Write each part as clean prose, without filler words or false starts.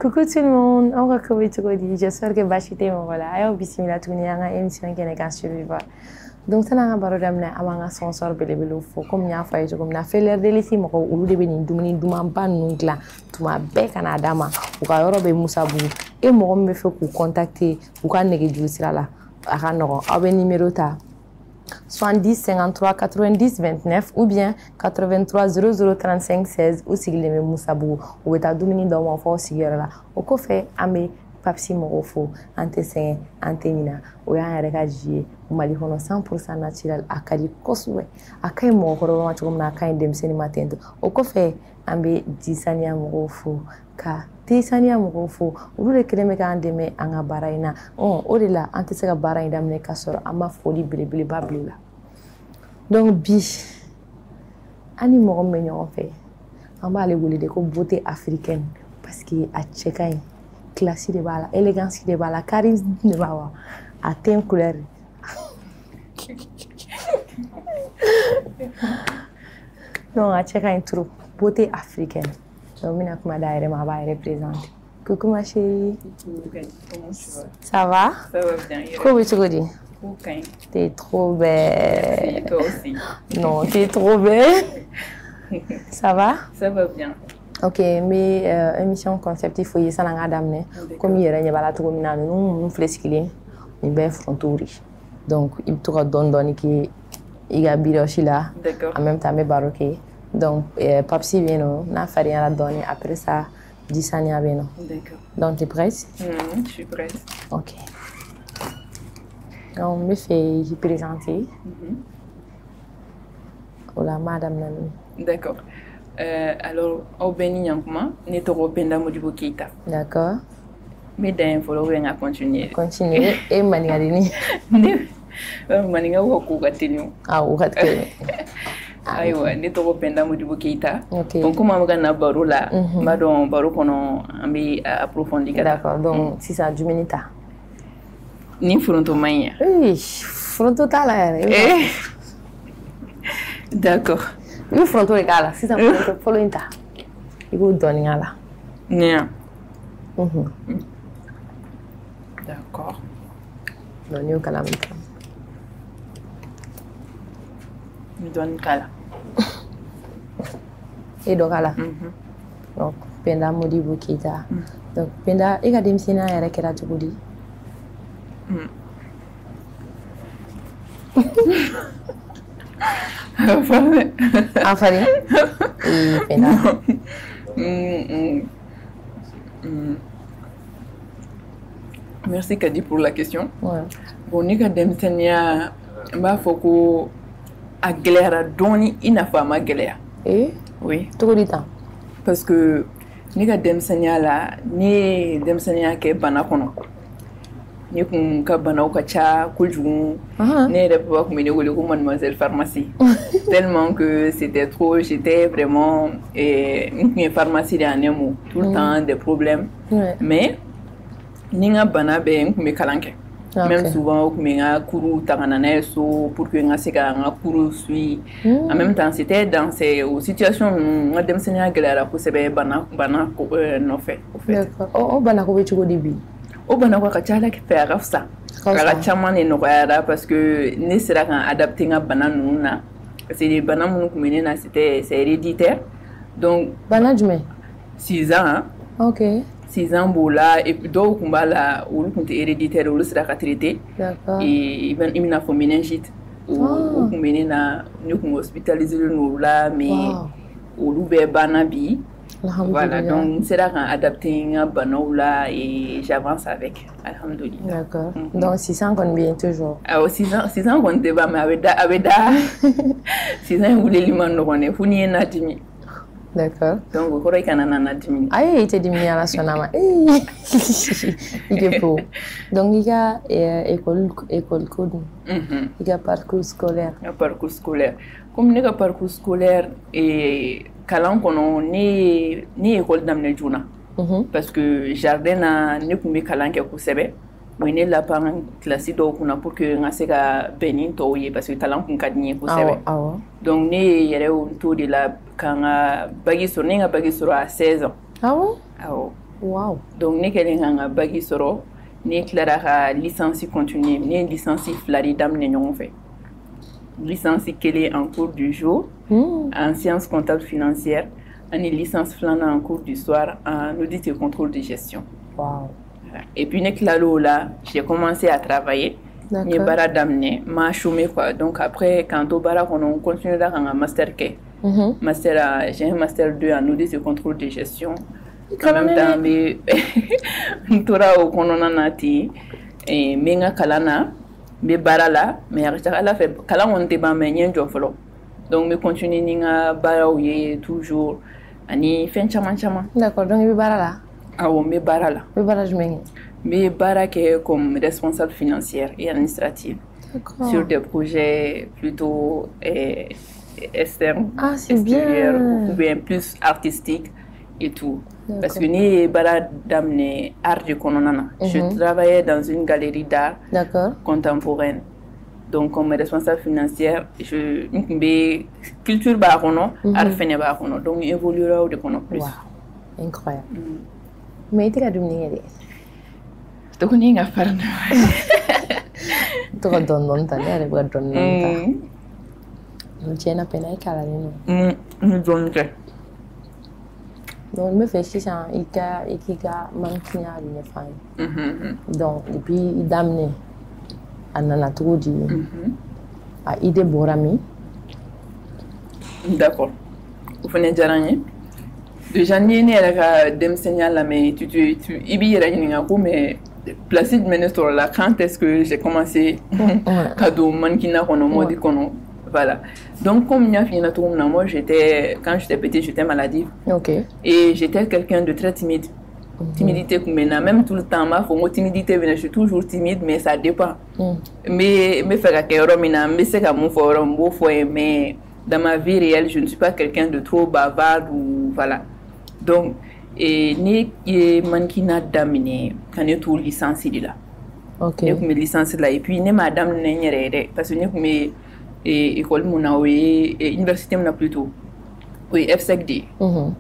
Coucou tout le monde, on recouvre tout le monde. J'espère que Bachité me voilà. Ayo bismillah tugni anga émission qui n'est qu'un survivant. Donc ça n'a pas d'amne amanga sponsor belebelo fo comme nya fa yeto comme na feller delisi mako ulu de beni dumuni duma ban nungla tuma be kana dama u ka yoro be musabu e mo me fe ku contacter u ka nege jusira la aka no abe numéro ta 70 53 90 29 ou bien 83 00 35 16 ou sigile me musabu ou eta dumuni do mo fo sigere la o ko fe ame papsi mo fo ante sen ante nina o ya reka jie mali hono 100% naturel akari koswe akai mo ko ma chum na kai dem seni matendo o ko fe ambe disania mo fo ka tisania mo fo ulu le kreme ka andeme anga baraina o de la ante se ka baraina me ka soro ama foli bile babla donc bi ani mo me nyon fe amba le wuli de ko beauté africaine parce que a chekai classe de bala élégance de bala charisme de bala a teint couleur non a chekai trop beauté africaine donc mina kuma daire ma ba représenter coucou ma chérie Comment tu vas? ça va bien. comment tu dis Ok. t'es trop belle Et toi aussi. non t'es trop belle ça va Bien. ok mais émission concept il faut y ça nga damne comme yere nya bala to mina no fleskile ni be frontouri donc il to don ki iga biro shila D'accord. en même temps me baroque donc papsi veno na faria la donner après ça disania veno D'accord. donc tu es prête Je suis prête. ok on me fait présenter Ola madame Nani. D'accord. Alors, au Béni Yankuma, n'est au Penda Modibo Keita. D'accord. Mais d'un follow, on va continuer. Continuez et manigarini. Maninga Waku Gatinu. Ah, ou ratke. Aïwa, n'est au Penda Modibo Keita. Ok. Donc, comme on a baro là, madon baro qu'on a approfondi. D'accord, donc si ça du minita. Ni fronto mania. Oui, fronto tala. D'accord. Ni fronto regala, si ça fronto followinta. Il go donner là. Nia. D'accord. Non, ni au calamita. Me donne cala. Et donc là. Donc Penda Modibo Keita. Donc Penda e ka demsina yara kera tugudi. Afari. Et Penda. Merci Kadi pour la question. Ouais. Bon, ni ka demsenia m'a foko a galera doni ina fama galera. Et Oui, tugudi temps. parce que ni ka demsenia la ni demsenia ke bana kono. Ni kun ka bana ka cha kojugu. Ne de pas comme ne wole ko mademoiselle pharmacie. Tellement que c'était trop, j'étais vraiment une pharmacie dernier mot, tout le temps des problèmes. Ouais. Mais ni nga bana be nkume kalanke. Okay. Même souvent au nga kuru taganana so pour que nga seka nga kuru sui. En même temps c'était dans ces situations nga demsenia galera ko sebe bana no fait au fait. D'accord. Oh bana ko betu go dibi. O bana ko ka chala ki faire rafsa. Kala chama ne no yara parce que ne sera kan adapter nga bana nuna. C'est des bana mun kumene na c'est héréditaire. Donc Bana jume. 6 ans hein? OK. 6 ans bola et puis do kumbala ou kunte héréditaire ou sera ka traité. D'accord. Et ben il na fo méningite ou kumene na ne kun hospitaliser no la mais ou be bana bi. Voilà, donc c'est là qu'on adapte un banoula et j'avance avec. Alhamdoulilah. D'accord. Donc 600 qu'on bien toujours. Ah, 6 ans qu'on débat, mais avec 6 ans, vous voulez lui demander, on est fouillé na dimi. D'accord. Donc, vous croyez qu'on a na dimi. Ah, il était diminué à la sonama. Il est beau. Donc, il y a école code. Il y a parcours scolaire. Un parcours scolaire. Comme il y a parcours scolaire et kalan kono ni école d'amne juna parce que jardin na ne kumbe kalan ke kusebe mais ne la par classe do kuna pour que nga se ka benin to ye parce que kalan kun kadni kusebe donc ne yere on to de la kanga bagi so ne nga bagi so à 16 ans ah bon ah Wow. Donc ne kelen nga bagi soro ne clara ka licence continue ne licence flari dam ne ñong fait licence kele en cours du jour en sciences comptables financières et licence flana en cours du soir en audit et contrôle de gestion. Wow. Et puis ne claro là j'ai commencé à travailler. Ni bara damne ma chômé quoi. Donc après quand au bara on continue là en master ke. Master j'ai un master 2 en audit et contrôle de gestion. En même temps mais tora o konona nati et menga kalana be bara la mais ala fait kala on te ba men nyen jofolo. Donc me continue ninga bara o ye toujours ani fen chama. D'accord, donc be bara la. Ah on me bara la. Be bara jmengi. Mais Barak est comme responsable financière et administrative sur des projets plutôt externes, c'est bien, ou bien plus artistiques et tout. Parce que ni Barak d'amener art de Kononana. Je travaillais dans une galerie d'art contemporaine. Donc comme responsable financière, je me culture barono, art fene barono. Donc évoluera de kono plus. Wow. Incroyable. Mais tu as donné donc ni nga farna to don tan ya bukan don tan cena pena kala ni don ke donc me fait chicha ikiga mankinya ni fine donc depuis idamne anana toudi a ide borami d'accord vous venez jaranye déjà ni ne la dem signal la mais tu ibi ra ni nga ko mais Placide Ministre là, quand est-ce que j'ai commencé cadeau mankina kono modi kono voilà. Donc comme il y a fini moi quand j'étais petite j'étais maladive. OK. Et j'étais quelqu'un de très timide. Timidité même tout le temps ma faut timidité je suis toujours timide mais ça dépend. Mais faire que romina mais c'est comme forum beau mais dans ma vie réelle je ne suis pas quelqu'un de trop bavard ou voilà. Donc et ni mankina damine quand est tout licence là. OK. Ne me licence là et puis ne madame n'nyere parce que ne me école mona oui université mona plutôt. Oui, FSEC-D.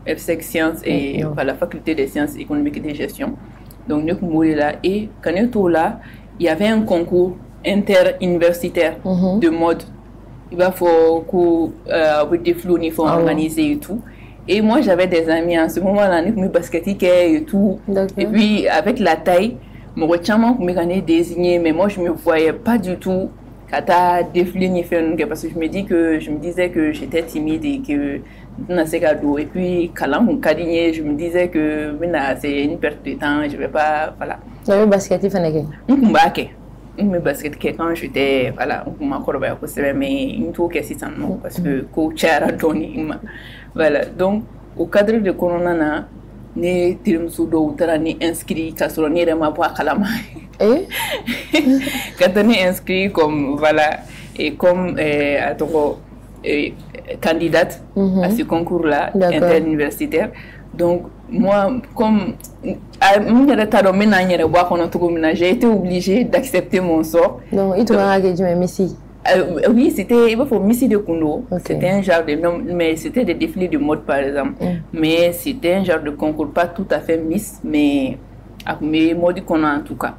FSEC Sciences et la faculté des sciences économiques et de gestion. Donc nous sommes là et quand nous sommes là, il y avait un concours interuniversitaire de mode. Il va falloir que des flous il faut organiser et tout. Et moi, j'avais des amis en ce moment-là, nous basketique et tout. Et puis, avec la taille, je me désigné, mais moi, je ne me voyais pas du tout kata défilé ni faire parce que je me disais que j'étais timide et que et puis je me disais que c'est une perte de temps, je vais pas voilà. Le basket me basket quand j'étais voilà mais une tour que c'est non parce que coach a donné voilà. Donc au cadre de Corona ne tirimsu do tara ni inscrit kasoro ni rema bo kalama quand on est inscrit comme voilà et comme candidate à ce concours là interuniversitaire. Donc moi comme j'ai été obligée d'accepter mon sort. Donc il t'a engagé Messi. Oui, c'était Missy de Kundo. C'était un genre de nom, mais c'était des défilés de mode par exemple. Mais c'était un genre de concours, pas tout à fait Miss, mais mode qu'on a en tout cas.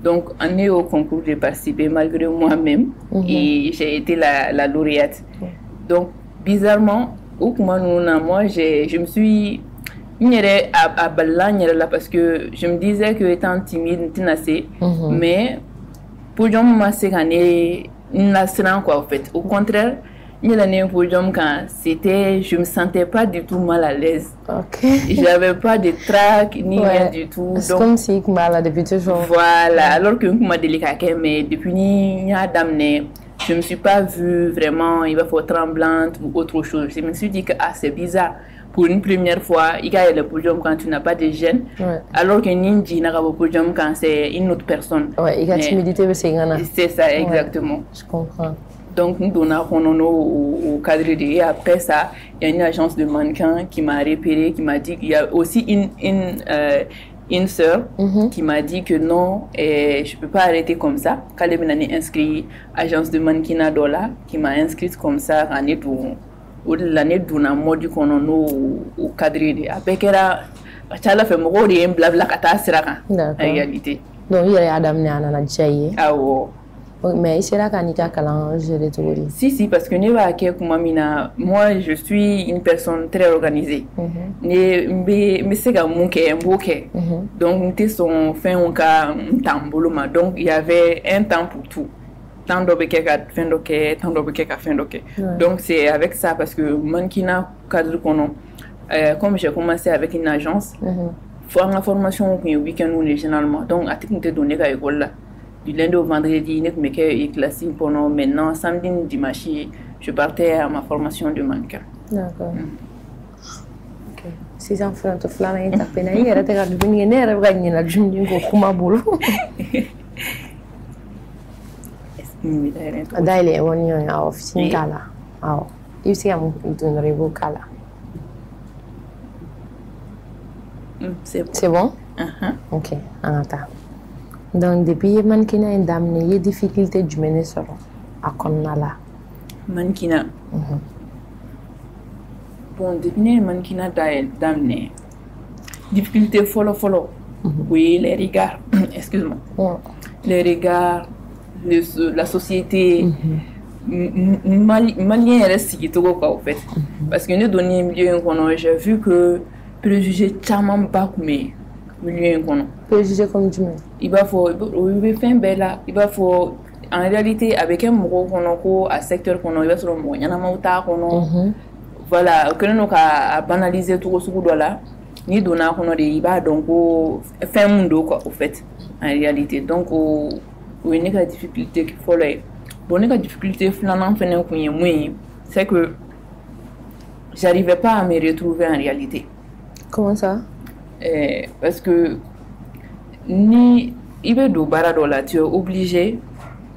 Donc, on est au concours, j'ai participé malgré moi-même et j'ai été la lauréate. Donc, bizarrement, moi, je me suis à là parce que je me disais que étant timide, mais pour moi, c'est gagné. Quoi, en fait. Au contraire, je me sentais pas du tout mal à l'aise. J'avais pas de trac ni rien du tout. C'est comme si je m'allais depuis toujours. Voilà, alors que je délicat, mais depuis je me suis pas vue vraiment, il va falloir tremblante ou autre chose. Je me suis dit que c'est bizarre. Pour une première fois, il y a le podium quand tu n'as pas de gêne, alors que Ninji n'a pas le podium quand c'est une autre personne. Ouais, il y a timidité, c'est ça, exactement. Je comprends. Donc, nous donnons au cadre de... Et après ça, il y a une agence de mannequins qui m'a repéré, qui m'a dit qu'il y a aussi une sœur qui m'a dit que non, je ne peux pas arrêter comme ça. Quand elle m'a inscrit agence de mannequinat Dola, qui m'a inscrite comme ça, l'année d'où mode qu'on a au cadre de après Achala fait mon rôle et blabla kata siraka. En réalité. Donc il y a Adam Nana Djaye. Ah ouais. Mais c'est là qu'on y a qu'à gérer tout. Si, parce que moi, je suis une personne très organisée. Mais c'est comme mon bouquet. Donc, nous sommes fait un cas, donc il y avait un temps pour tout. Tant d'obéquets qu'à fin d'ok, tant d'obéquets qu'à fin d'ok. Donc, c'est avec ça, parce que Mankina, cadre qu'on comme j'ai commencé avec une agence, il faut avoir la formation au week-end ou généralement. Donc, à tout nous donné à l'école là. Du lundi au vendredi, je me suis classé pendant maintenant, samedi, dimanche, je partais à ma formation de mannequin. D'accord. Ok. Si enfants te flanent, tu as peine à y aller, tu as devenu une erreur, tu as gagné la journée au Kumaboulou. D'ailleurs, on y a officier Kala. Ah, il s'y a un réseau Kala. C'est bon? Ok, en attendant. Donc, depuis que je suis damné, il y a des difficultés de mener sur à Konala. Mankina. Bon, depuis que je suis damné, difficulté follow. Oui, les regards. Excuse-moi. Les regards, la société. Malien reste qui tout en fait. Parce que nous donnons milieu j'ai vu que préjugés tellement bas comme milieu préjugés comme du monde. Il va faut il va faut en réalité avec un mot qu'on a à secteur qu'on a il va sur le mot il y en a mauta qu'on voilà que nous a banaliser tout ce que là ni donna qu'on a des il va donc faire mundo quoi au fait en réalité donc une difficulté qu'il faut là bon la difficulté flanant fenêtre c'est que j'arrivais pas à me retrouver en réalité. Comment ça? Parce que ni il veut do barado là tu es obligé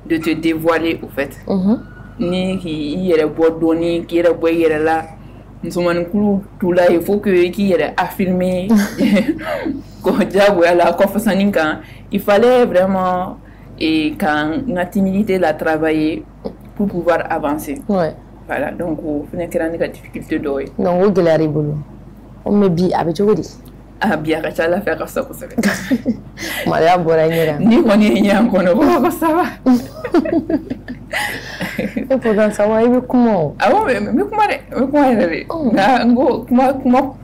de te dévoiler au fait. Ni qui est bordoni qui est boyer là nous sommes tout là il faut que qui est affirmé quand diabo là confession il fallait vraiment et quand la timidité la travailler pour pouvoir avancer. Ouais. Voilà donc on fait une difficulté d'oeil. Donc au galère bolo. On me bi avec tout dit. Ah bien que ça la faire ça comme ça. Maria boranya. Ni on est rien qu'on ne ça va. Et pourtant ça va il comment? Ah bon mais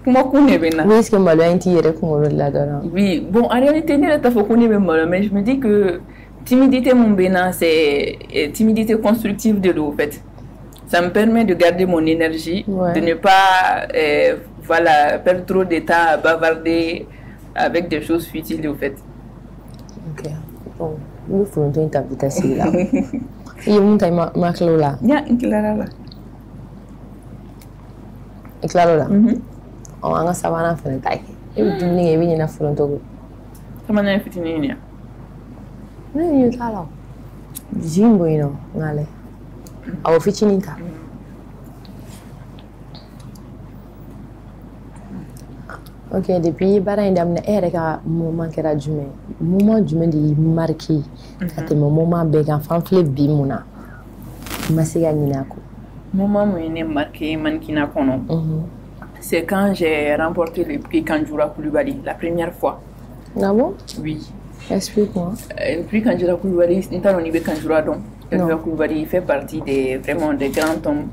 comment connaît bien. Oui est-ce que Maria intérêt qu'on là-dedans. Oui, bon en réalité n'est pas faut connaît mais je me dis que timidité mon bénin c'est timidité constructive de l'eau en fait. Ça me permet de garder mon énergie, de ne pas voilà, perdre trop de temps à bavarder avec des choses futiles, au fait. Ok. Bon, nous faisons une invitation là. Il y a une taille maclo là. Il y a une clara là. Une clara là. On a un savana pour le taille. Et vous donnez une vie dans le togo. Ça m'a fait une ligne. Non, il y a là. Jimbo, you know, ngale. Awo fichininka. Ok, depuis bara indamna ereka moment kera jume. Moment jume di marqué. Ate moment bega fanfle bimuna. Masiga ninako. Moment où il est marqué mankina kono. C'est quand j'ai remporté le prix Kanjoura Koulibaly la première fois. Ah bon? Oui. Explique-moi. Le prix Kanjoura Koulibaly, nous avons eu Kanjoura donc. Kanjoura Koulibaly fait partie vraiment des grands hommes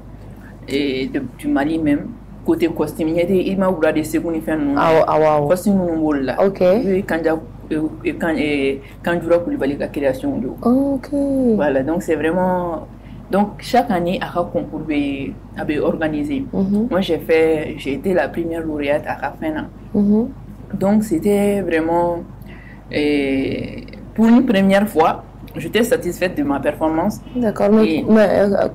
du Mali même. Côté costume, il m'a ouvert des secondes faire nous. Costume nous là. Ok. Oui, Kanjoura Koulibaly la création de. Ok. Voilà, donc c'est vraiment. Donc chaque année, un concours avait organisé. Moi j'ai été la première lauréate à Kafena. Donc c'était vraiment pour une première fois, j'étais satisfaite de ma performance. D'accord, mais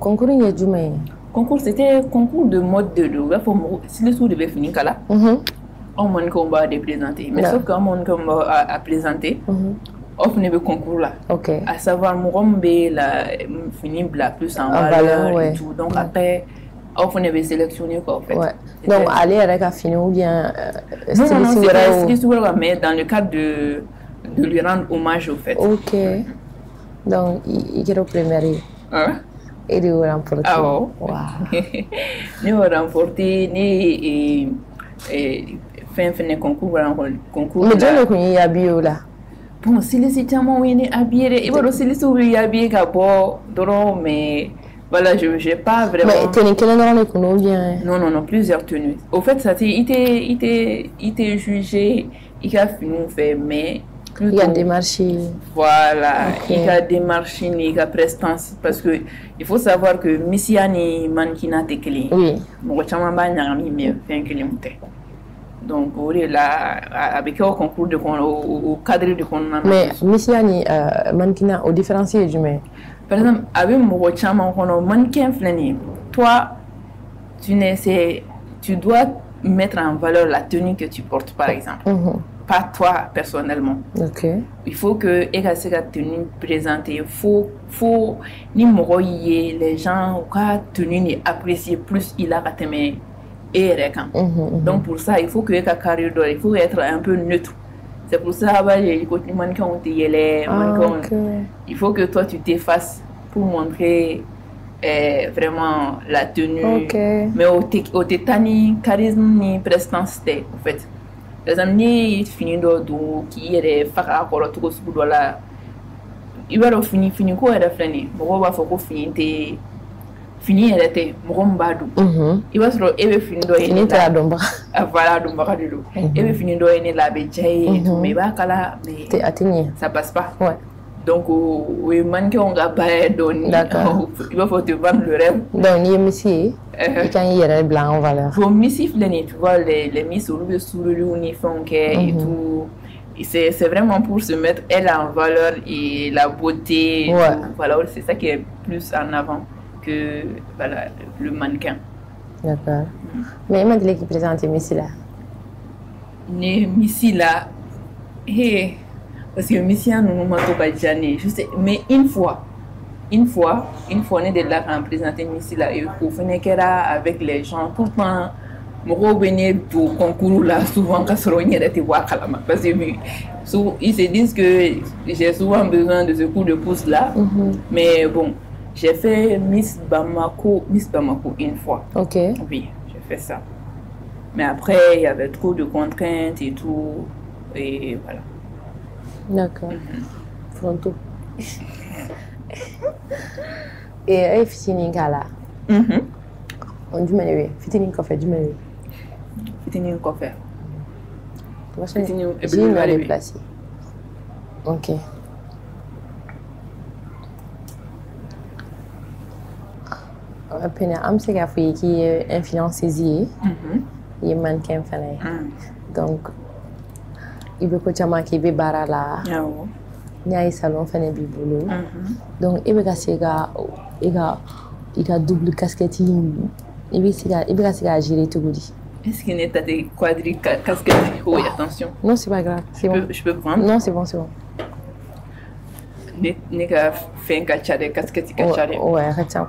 concours il y a du mais. Concours c'était concours de mode de l'eau. Si le soir devait finir là, on m'a combat de présenter. Mais sauf qu'on m'a combat à présenter. On finit le concours là. Ok. À savoir, mon la fini la plus en valeur et tout. Donc après, on finit sélectionner quoi en fait. Ouais. Donc aller avec la fini ou bien non, mais dans le cadre de lui rendre hommage au fait. Ok. Donc il est au premier. Hein? Et il a remporté. Ah oh. Wow. Nous avons remporté un concours mais Dieu le y a bio là. Bon, si les étudiants est habillé, il va aussi les ouvrir habillé qu'abord, mais voilà, je n'ai pas vraiment. Mais tenez quel endroit les qu'on vient? Non, plusieurs tenues. Au fait, ça il était jugé, il a fini fait, mais plutôt, il a démarché. Voilà, okay. Il a démarché, il a prestance parce que il faut savoir que Missiani mannequin te clé. Oui. Moi, je m'en mieux, fait un kilomètre. Donc, on est là avec au concours de au cadre de concours. Mais Missiani mannequin au différencier du mais. Par exemple, avec mon mannequin flâné, toi, tu dois mettre en valeur la tenue que tu portes, par exemple. Pas toi personnellement. Okay. Il faut que la tenue présentée, faut ni les gens ou tenue apprécier plus il a raté et donc pour ça il faut que la carrière il faut être un peu neutre. C'est pour ça il faut que toi tu t'effaces pour montrer vraiment la tenue. Okay. Mais au tétani charisme ni prestance en fait. Par exemple, ni fini do qui est faka akoro tout ce que là il va fini quoi est flâner moi va faut que fini elle était mbadu il va se ebe fini do fini ta domba voilà domba du do ebe fini do ene la bejaye mais ba kala mais ça passe pas. Ouais. Donc oui mannequin on va pas donner. D'accord. Il va faut te vendre le rêve. Donc ni Missy et quand il y a blanc en valeur. Pour Missy flâner tu vois les Miss au sous le uniforme et tout. C'est vraiment pour se mettre elle en valeur et la beauté. Ouais. Voilà, c'est ça qui est plus en avant que voilà, le mannequin. D'accord. Mais il m'a dit qu'il présentait Missy là. Missy là, parce que Missy nous m'a pas jamais. Je sais, mais une fois, on est de là quand on présentait Missy là et au final qu'elle avec les gens tout le temps. Moi, venir du concours là, souvent, quand parce que ils se disent que j'ai souvent besoin de ce coup de pouce là. Mais bon, j'ai fait Miss Bamako une fois. Ok. Oui, j'ai fait ça. Mais après, il y avait trop de contraintes et tout. Et voilà. D'accord. Fronto. Et fitini là. On dit mais fitini coffee du mais. Fitini coffee. Fitini est déplacé. Ok. Pena am se ka fo qui influenceuse yi mannequin fane. Donc il veut que chama ki be bara la. Nyai salon fane bi bolo. Donc il veut ka se ga il a double casquette il veut se gérer tout goudi. Est-ce qu'il n'est pas des quadri casquette? Oui, attention. Non, c'est pas grave. C'est bon. Je peux prendre? Non, c'est bon. Nega fait un cachet de casquette cachet. Ouais, arrête ça.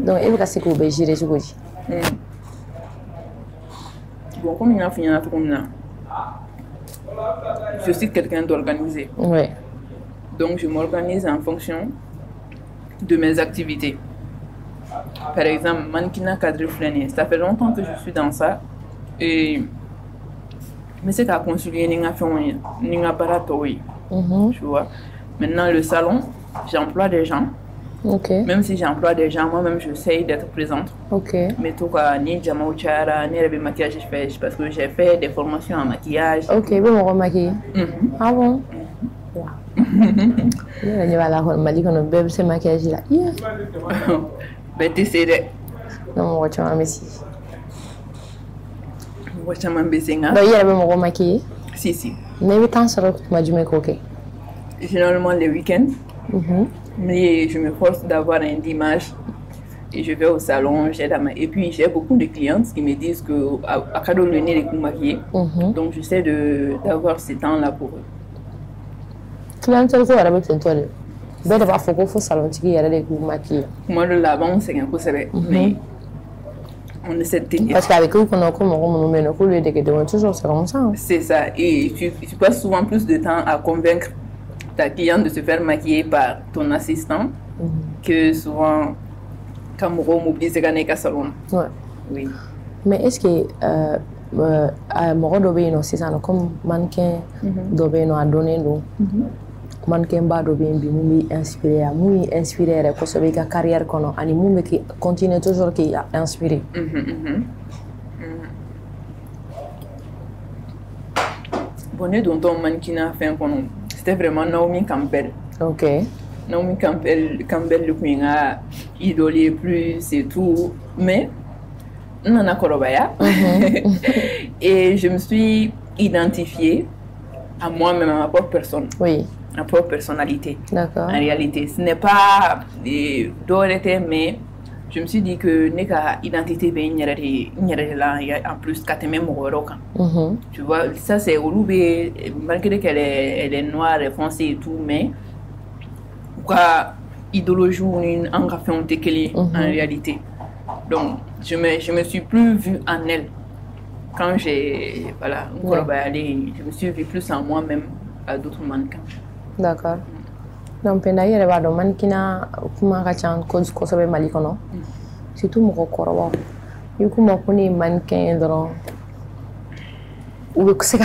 Donc il veut se que gérer tout goudi. Bon, comme il a fini à tout comme là. Je suis quelqu'un d'organisé. Ouais. Donc je m'organise en fonction de mes activités. Par exemple, mannequinat cadre flâner. Ça fait longtemps que je suis dans ça. Et mais c'est qu'à concilier n'inga barato. Tu vois. Maintenant le salon, j'emploie des gens. Ok. Même si j'emploie des gens, moi-même j'essaye d'être présente. Ok. Mais tout cas, ni jamauchara, ni le maquillage je fais parce que j'ai fait des formations en maquillage. Ok, bon on remaquille. Ah bon. Wow. Il va la m'a dit qu'on bébé ce maquillage là. Ben t'essayes. Non, on va te Messi. On va te m'embêter. Donc il y a même remaquiller. Si. Mais le temps ça m'a du ok. Généralement les week-ends. Mais je me force d'avoir un dimanche et je vais au salon, et puis j'ai beaucoup de clientes qui me disent que à cadeau le nez les maquiller. Donc j'essaie d'avoir ce temps-là pour eux. Cliente ko wara be tentole. Be da ba foko fo salon tiki yara de maquiller. Moi le lavant c'est un peu sévère mais on essaie de tenir. Parce qu'avec eux qu'on a comme on met nos couleurs de que toujours c'est comme ça. C'est ça et tu passes souvent plus de temps à convaincre ta cliente de se faire maquiller par ton assistant que souvent quand on mobilise qu'un salon. Ouais. Oui. Mais est-ce que mɔgɔ dɔ bɛ yen nɔ sisan nɔ comme mannequin dɔ bɛ yen nɔ a dɔnnen don mannequin ba dɔ bɛ yen bi mun b'i inspiré ya mun y'i inspiré yɛrɛ kosɛbɛ i ka carrière kɔnɔ ani mun bɛ k'i continuer toujours k'i inspiré. Bon, ne donnant mannequinat fin kɔnɔ c'était vraiment Naomi Campbell. Ok. Naomi Campbell le kun a idolé plus et tout, mais on en a korobaya. Et je me suis identifiée à moi-même, à ma propre personne. Oui. À ma propre personnalité. D'accord. En réalité, ce n'est pas d'autorité, mais je me suis dit que notre identité en plus qu'à même tu vois, ça c'est Oloubé, malgré qu'elle est noire et foncée et tout, mais quoi idéologie ou une engagement en réalité. Donc je me suis plus vue en elle quand j'ai je me suis vue plus en moi-même à d'autres mannequins. D'accord. Donc pendant il y a des mannequins kuma ka can kosɛbɛ Mali kɔnɔ surtout mɔgɔkɔrɔbaw i kuma ko ne ye mannequin dɔrɔn u bɛ se ka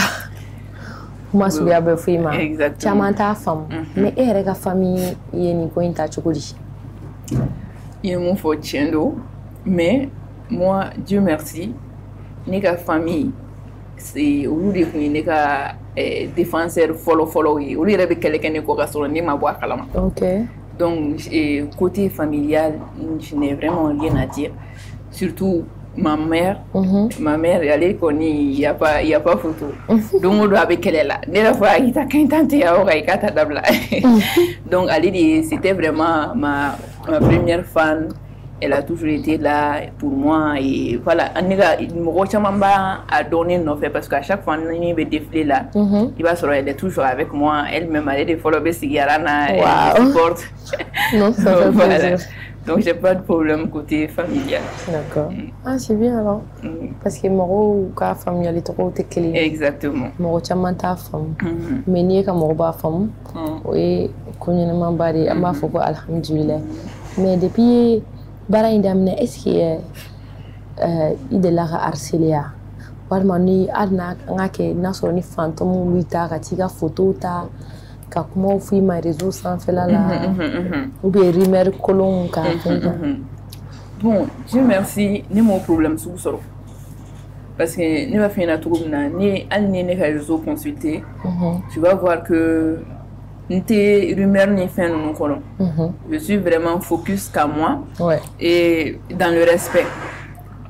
kuma suguya bɛɛ fɔ i ma caman t'a faamu mais e yɛrɛ ka famille ye nin ko in ta cogo di? Il y a mon faux tiens d'eau, mais moi Dieu merci ne ka famille c'est olu de kun ye ne ka défenseur fɔlɔ ye olu yɛrɛ bɛ kɛlɛ kɛ ne kɔ ka sɔrɔ ne ma bɔ a kalama. Ok. Donc côté familial je n'ai vraiment rien à dire, surtout ma mère. Ma mère elle connaît, il y a pas photo. Donc on doit avec elle là ne la fois il t'a qu'un tante ya o ka ta dabla. Donc elle c'était vraiment ma première fan. Elle a toujours été là pour moi et voilà. Mɔgɔ caman b'a donné non fait parce qu'à chaque fois on est défilé là, il va se elle est toujours avec moi. Elle-même elle est de follow Sigarana, elle supporte. Non, ça fait plaisir. Donc j'ai pas de problème côté familial. D'accord. Ah c'est bien alors. Parce que mɔgɔw ka faamuyali tɔgɔw tɛ kelen ye. Exactement. Mɔgɔ caman t'a faamu. Mais n'i ye ka mɔgɔ b'a faamu, o ye ko ɲɛnɛmanba de ye. An b'a fɔ ko alhamdulilayi. Mais depuis baara in daminɛ est-ce que i delila ka harceler ya walima ni hali n'a ka kɛ n'a sɔrɔ ni fantɔmu b'i ta ka t'i ka photo ta ka kumaw f'i ma réseau sanfɛla la ou bien rumeur kolonw ka fɛn kan? Bon, Dieu merci ne m'o problème sugu sɔrɔ parce que ne b'a f'i ɲɛna cogo min na hali ni ne ka réseau consulté tu vas voir que n'était rumeur ni fin nous kɔnɔ. Je suis vraiment focus qu'à moi et dans le respect.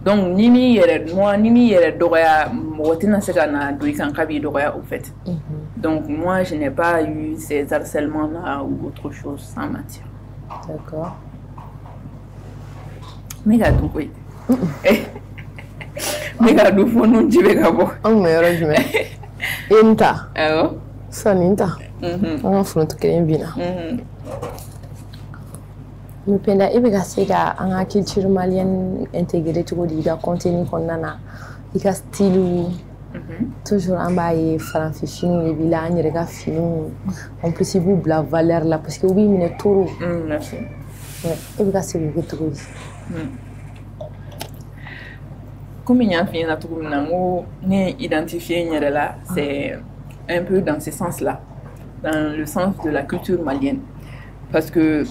Donc ni mi yɛrɛ dɔgɔya mɔgɔ tɛna se ka na don i kan k'a b'i dɔgɔya au fait. Donc moi je n'ai pas eu ces harcèlements là ou autre chose sans mentir. D'accord. Mais ka dun koyi. Ne ka dun fo nun ji bɛ ka bɔ. Anw bɛ yɔrɔ jumɛn? I ye nin ta? Awɔ. Sisan nin ta? An ka foronto kelen bin na. Mais Penda i bɛ ka se ka an ka culture malienne intégrer cogo di i ka contenu kɔnɔna na i ka style toujours an b'a ye faranfifiniw de b'i la an yɛrɛ ka finiw en plus i b'u bila valeur la parce que u b'i minɛ toro. Merci. I bɛ ka se k'o kɛ cogo di? Comme il y a un film ne identifié n yɛrɛ la c'est un peu dans ce sens-là, dans le sens de la culture malienne. Parce que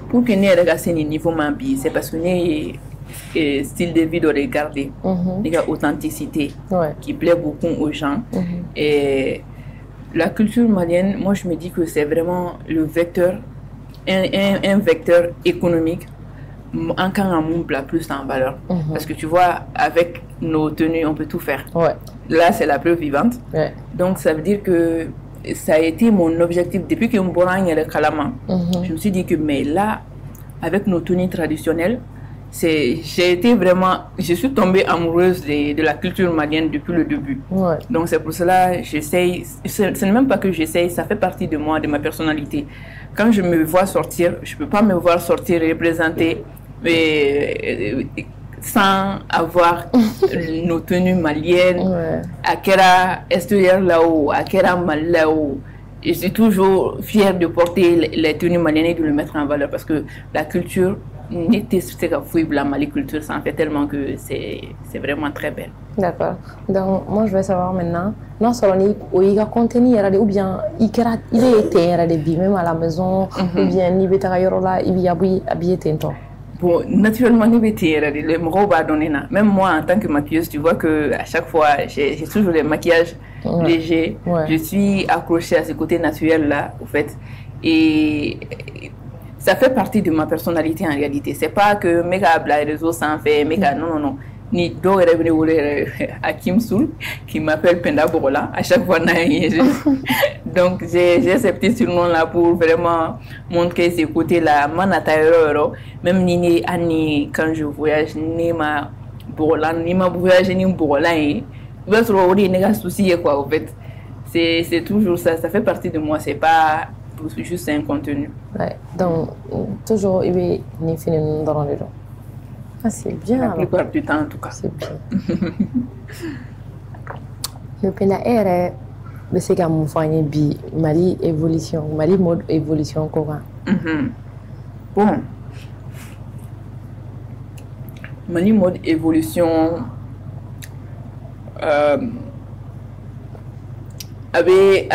pour que nous ayons un niveau mambi, c'est parce que nous avons style de vie de regarder, une authenticité qui plaît beaucoup aux gens. Et la culture malienne, moi je me dis que c'est vraiment le vecteur, un vecteur économique encore un monde plus en valeur. Parce que tu vois, avec nos tenues, on peut tout faire. Là, c'est la preuve vivante. Donc, ça veut dire que ça a été mon objectif. Depuis que je me suis dit que, mais là, avec nos tenues traditionnelles, je suis tombée amoureuse de la culture malienne depuis le début. Donc, c'est pour cela que j'essaye, ce n'est même pas que j'essaye, ça fait partie de moi, de ma personnalité. Quand je me vois sortir, je ne peux pas me voir sortir et représenter sans avoir nos tenues maliennes, à Kera extérieur là-haut, à Kera mal là-haut. Je suis toujours fière de porter les tenues maliennes et de le mettre en valeur parce que la culture, la Mali culture, ça en fait tellement que c'est vraiment très belle. D'accord. Donc, moi, je vais savoir maintenant, non seulement il y a contenu, ou bien il est été même à la maison, ou bien il est là, il y a habillé tento. Bon, naturellement, les mots va donner. Même moi, en tant que maquilleuse, tu vois que à chaque fois, j'ai toujours des maquillages légers. Ouais. Je suis accrochée à ce côté naturel-là, au fait. Et ça fait partie de ma personnalité en réalité. C'est pas que mes réseaux sans fait, non. Ni dɔw yɛrɛ bɛ ne wele yɛrɛ Hakim Soul qui m'appelle Penda Borola à chaque fois donc j'ai ces petits surnoms là pour vraiment montrer ce côté là manata yɔrɔ même ni ani quand je voyage ni ma Borola ni ma voyage ni Borola ye i b'a sɔrɔ o de ye ne ka souci ye quoi au fait c'est toujours ça fait partie de moi, c'est pas juste un contenu. Ouais, donc toujours il y a ni fini dans les gens. Ah, c'est bien. La plupart du temps, en tout cas. C'est bien. Le Penda est c'est comme Mali évolution, Mali mode évolution comment? Bon. Mali mode évolution avait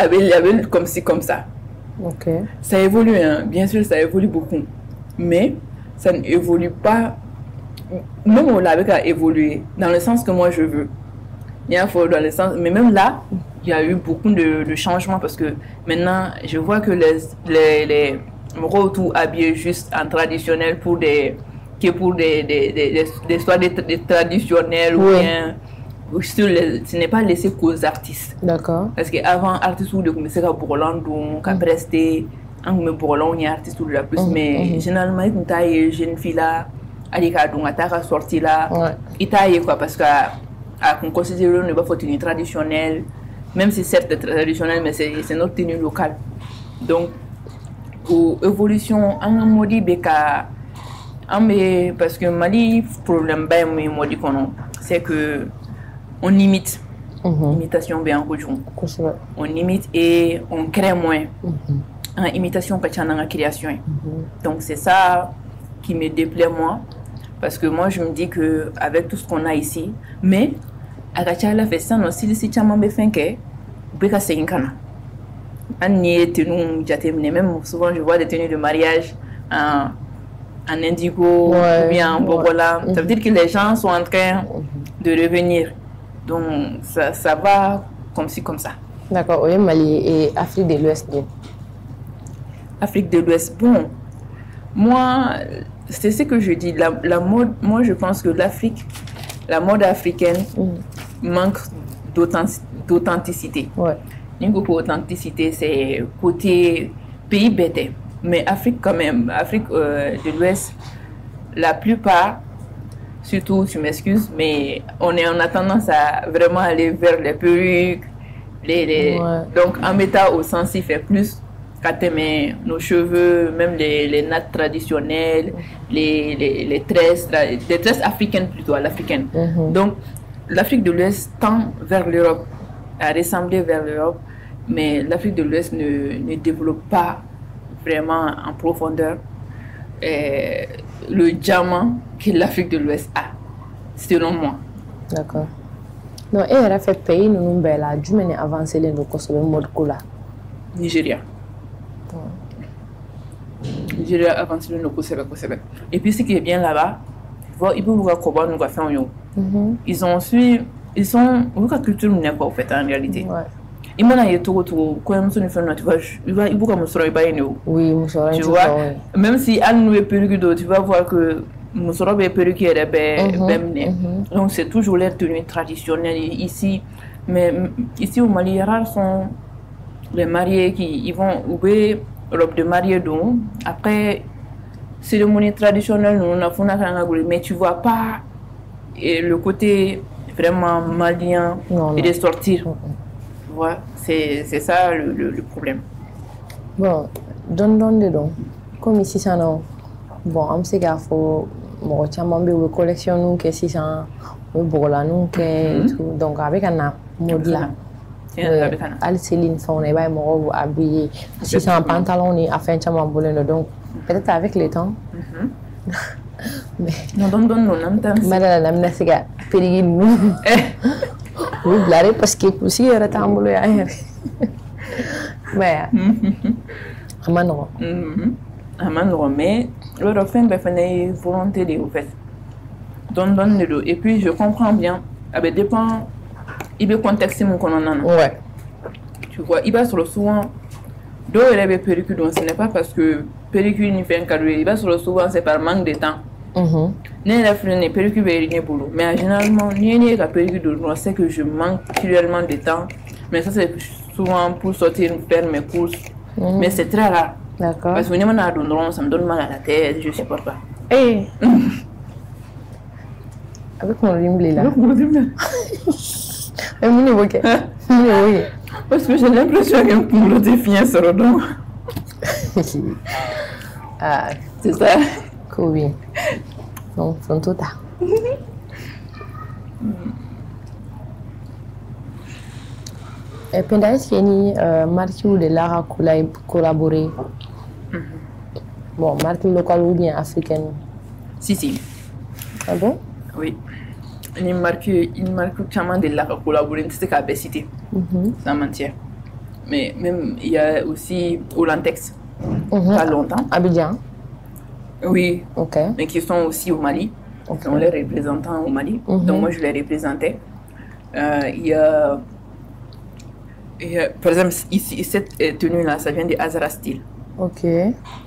comme ci comme ça. Ok. Ça évolue, hein. Bien sûr, ça évolue beaucoup, mais ça n'évolue pas. Même on l'avait qu'à évoluer dans le sens que moi je veux. Il y a dans le sens, mais même là, il y a eu beaucoup de changements parce que maintenant, je vois que les retours habillés juste en traditionnel pour des soirées traditionnelles ou bien ce n'est pas laissé qu'aux artistes. D'accord. Parce qu'avant, artistes ou de commencer à Bourlandou, qu'à prester, un Bourlandou, il y a artistes ou de la plus, mais généralement, une taille jeune fille là. Alika donc à sorti là il taille quoi parce que qu'on considère ne pas faut tenue traditionnelle même si certes traditionnelle mais c'est notre tenue locale donc ou évolution en modi beka amé parce que Mali problème ben modi kono c'est que on imite imitation bien on imite et on crée moins en imitation que en création donc c'est ça qui me déplaît moi parce que moi je me dis que avec tout ce qu'on a ici mais à la fait ça non si chama be fenke beka senkana ani tenu jatemne même souvent je vois des tenues de mariage en indigo ou bien en bogola ça veut dire que les gens sont en train de revenir donc ça va comme ci comme ça. D'accord. Oui, Mali et Afrique de l'Ouest. Afrique de l'Ouest, bon moi c'est ce que je dis, la mode, moi je pense que la mode africaine manque d'authenticité. Ouais. Pour authenticité, c'est côté pays bête. Mais Afrique quand même, Afrique de l'Ouest, la plupart, surtout, tu m'excuses, mais on a tendance à vraiment aller vers les perruques, donc en méta au sens, il fait plus. Nos cheveux, même les nattes traditionnelles, les tresses africaines plutôt, à l'africaine. Donc, l'Afrique de l'Ouest tend vers l'Europe, à ressembler vers l'Europe, mais l'Afrique de l'Ouest ne développe pas vraiment en profondeur le diamant que l'Afrique de l'Ouest a, selon moi. D'accord. Non, et elle a fait pays, nous avons avancé les mode cola. Nigeria. Nigeria avancé le et puis ce qui est bien là-bas, ils peuvent voir comment nous avons fait. Ils sont la culture n'est pas en fait en réalité. Ils m'ont dit tout comme ça nous faisons tu vois il faut oui tu vois même si à nous est perruque tu vas voir que nous serons bien perruque même donc c'est toujours les tenues traditionnelles ici mais ici au Mali rares sont les mariés qui ils vont ouvrir robe de mariée donc après cérémonie traditionnelle nous on a mais tu vois pas le côté vraiment malien et de sortir voilà c'est ça le problème. Bon donc comme ici ça non bon on sait qu'il faut moi chama be collection nous que si ça bola nous que donc avec un mode là al Céline son et ba mo habillé si c'est un pantalon ni afin chama bolé donc peut-être avec le temps Non, non, Madame, namna siga perigi nu. Oui, blare parce que aussi era tambulo ya her. Mais amano. Amano, mais le fin de faire volonté de vous faire. Donne le dos. Et puis je comprends bien. Ça dépend. Il veut contexter mon colonel. Ouais. Tu vois, il va sur le souvent. D'où il avait péricule, donc ce n'est pas parce que péricule n'y fait un cadeau. Il va sur le souvent, c'est par manque de temps. N'est la fin n'est péricule rien pour nous. Mais généralement, n'y a pas péricule. On sait que je manque cruellement de temps. Mais ça c'est souvent pour sortir faire mes courses. Mais c'est très rare. D'accord. Parce que quand on a donné, ça me donne mal à la tête, je ne supporte pas. Hey. Avec mon rimblé là. Mais mon niveau ok. Parce que j'ai l'impression qu'un poulet de fien sur le dos. Ah, c'est ça. Cool. Donc, c'est tout ça. Et puis, est-ce qu'il y a une marque ou de l'art à collaborer? Bon, marque locale ou bien africaine? Si. Ah bon? Oui. Une marque clairement de l'art à collaborer, c'est qu'à cité. Sans mentir. Mais même, il y a aussi Olantex, pas longtemps. Abidjan? Oui. Ok. Mais qui sont aussi au Mali. Okay. Sont les représentants au Mali. Donc moi, je les représentais. Il y a, par exemple, ici, cette tenue-là, ça vient de Azara Style. Ok.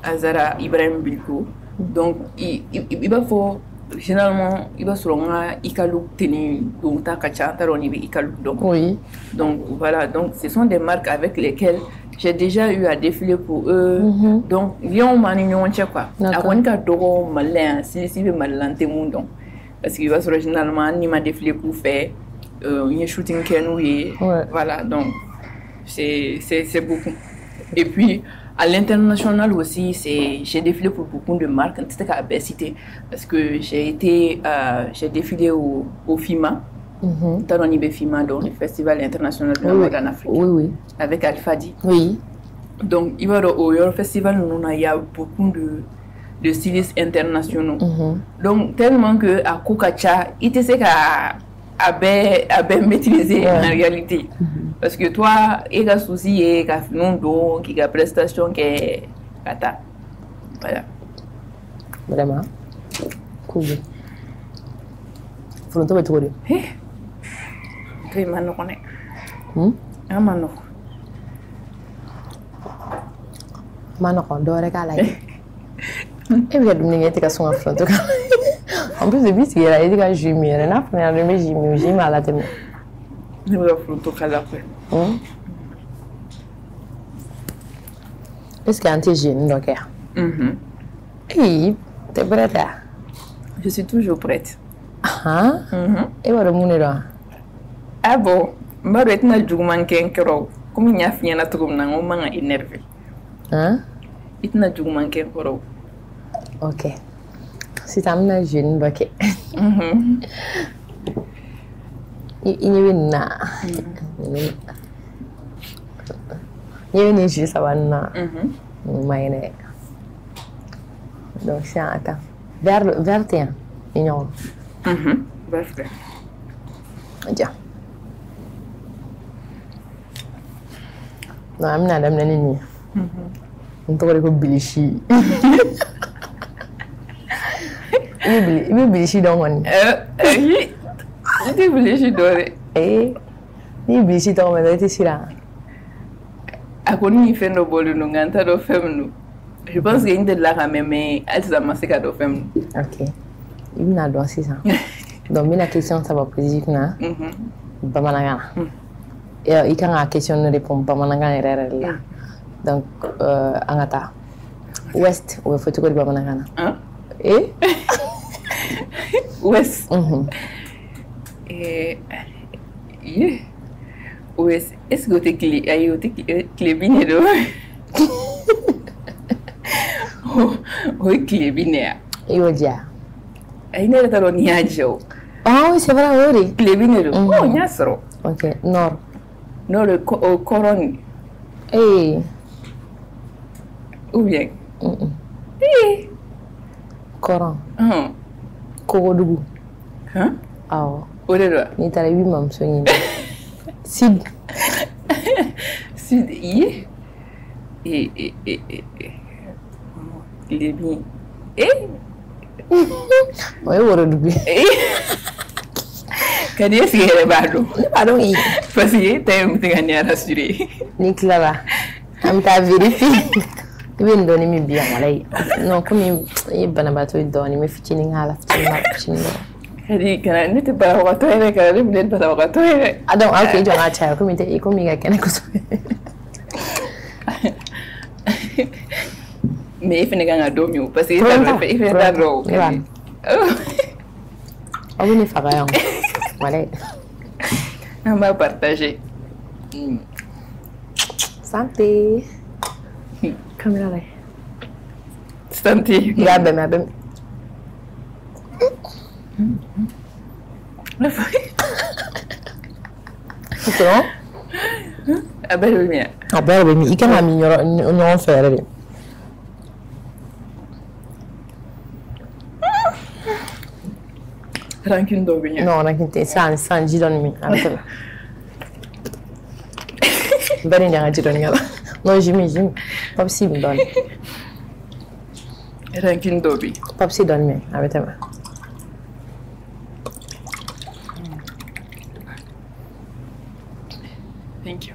Azara Ibrahim Bilko. Donc, il va faut, généralement, il va selon Ikalou tenue, donc Takacha, Taroni, Ikalou. Oui. Donc, voilà. Donc, ce sont des marques avec lesquelles j'ai déjà eu à défiler pour eux. Donc, il y a un manignon, quoi. Avant qu'à Doro, malin, si c'est malin, donc. Parce qu'il va sur généralement, il m'a défilé pour faire un shooting kenoué. Voilà, donc, c'est beaucoup. Et puis, à l'international aussi, j'ai défilé pour beaucoup de marques. C'était qu'à cité. Parce que j'ai défilé au FIMA. Dans le FIMA, donc le Festival international de la mode en Afrique. Oui. Avec Alfadi. Oui. Donc, il va au festival, il y a beaucoup de stylistes internationaux. Donc, tellement que à Kokacha, il te sait qu'à maîtriser en réalité. Parce que toi, il y a souci, il y a donc il y a prestation qui est kata. Voilà. Vraiment. Cool. Faut le trouver tout. Tu m'as non connais. Amano. Mano kon do rek ala. Et bien dum ngeti ka son afro to ka. En plus de bis il a dit que je m'y na première de mes j'ai mal à tête. Je vais afro to ka là après. Est-ce qu'il y a un jeune donc Eh, t'es prête? Je suis toujours prête. Ah. Et voilà mon là. Ah bon, ma rete na juguman kenkero. Comme il y a fini na tugum na on m'a énervé. Hein? Il na juguman kenkero. Ok. Si t'as un jeune donc. Il y a na. Il y a une juste avant na. Mais donc c'est attends. Vers tiens. Mignon. Parfait. Tiens. Non, I'm not nini. Untuk ko bilishi. Ibi bilishi dong on. Itu bilishi dore. Ni bilishi dong on itu sila. Aku ni fait no bolu no nganta do femnu. Je pense que inde la mais elle ça m'a séca do femnu. OK. Il n'a droit c'est ça. Donc la question ça va poser na. Bamanangana. Et il y a une question de répondre Bamanangana là. Donc angata. Ouest ou faut que Bamanangana. Et Ouest. Ouest. Est-ce que tu es clébine de Oui, clébine. Et au dia. Il n'est pas ni à Joe. Ah oui, c'est vrai, oui. Clébine de Oh, Niasro. Ok, nord. Nord au Coron. Eh. Ou bien. Coran. Kogodugu. Hein? Awo. O de do. Ni tara wi mam so yin. Sid. Sid yi. Il est bien. Oye woro dugu. Kan est-ce que bado? Bado yi. Parce que t'es un petit gagné à rassurer. Ni Clara. Am ta vérifier. Even doni mi bien walay. Non comme yi banabato doni mi fitini ngala fitini. Kadi kana nite para waktu ini kana ni mden para waktu ini. Adon okay jonga cha comme te comme ga kene ko so. Mais il fait nga domio parce que il fait ta ro. Ah oui, il rien. Voilà. On va partager. Santé. Caméra là. Santé. Ya ben, ben. C'est bon? Abel bien. Abel bien. Il can ami non faire. Rancune do bien. Non, rancune sans jidon mi. Bari nga jidon nga. Non, j'imagine. Pas si me donne. Rancune do bien. Pas si donne mi avec toi. Thank you.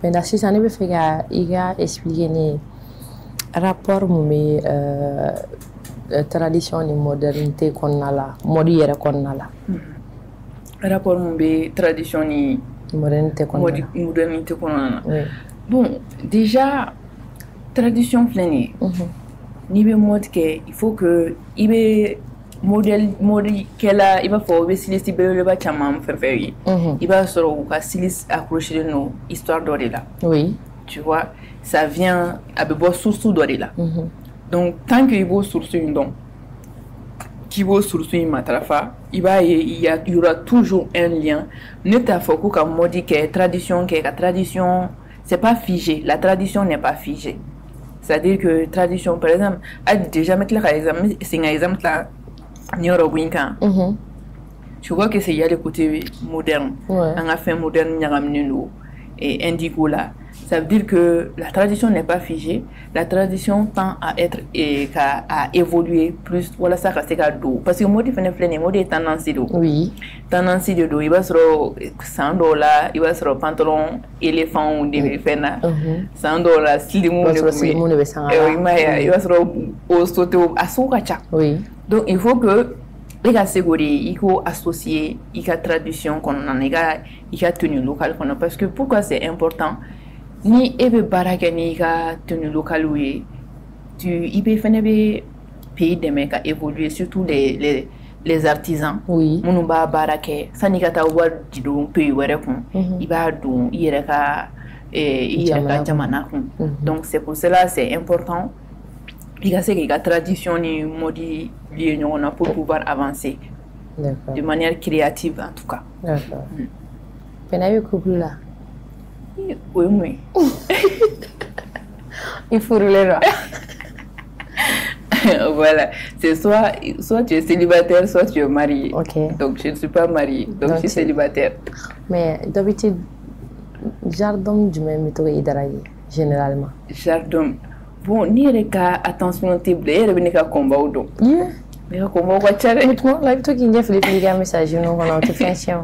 Mais si ça ne veut faire il a expliqué ni rapport mumé tradition et modernité qu'on a là modière qu'on a là rapport mumé tradition et modernité qu'on a bon déjà tradition flânée ni be mode que il faut que il be modèle qu'elle a il va falloir stylistes le ba chamam faire il va sur ou ka styliste accroché de nos histoires d'oré là oui tu vois ça vient à beau source d'oré là donc tant que il vaut source une don qui vaut source une matrafa il y aura toujours un lien ne t'a faut que mode que tradition c'est pas figé la tradition n'est pas figée c'est-à-dire que tradition par exemple a déjà mettre l'exemple c'est un exemple là je vois que c'est y a le côté moderne on a fait moderne et indigo là ça veut dire que la tradition n'est pas figée la tradition tend à être et à évoluer plus voilà ça c'est cadeau parce que mode est tendance de oui tendance de dos il va sur $100 il va sur pantalon éléphant ou des fena $100 slim il va sur au sauter à sokacha oui donc il faut que les catégories il faut associer la tradition qu'on a il a tenue locale parce que pourquoi c'est important ni ebe baraka ni ka tenue locale oui tu ibe fene be pays de meka évoluer surtout les artisans oui munu ba baraka sani ka ta war didon pays were kun iba dun iyere ka jamana kun donc c'est pour cela c'est important il y a la tradition ni modi lié pour pouvoir avancer de manière créative en tout cas. D'accord. Penayo couple là. Oui. Il faut rouler là. Voilà, c'est soit tu es célibataire, soit tu es marié. Ok. Donc je ne suis pas mariée, donc je suis célibataire. Mais d'habitude, jardin du même méthode généralement. Jardin. Bon, ni reka attention table, et revenir à combat ou donc. Mais à combat quoi tchare. Mais toi, là, toi qui viens faire les messages, nous on a fait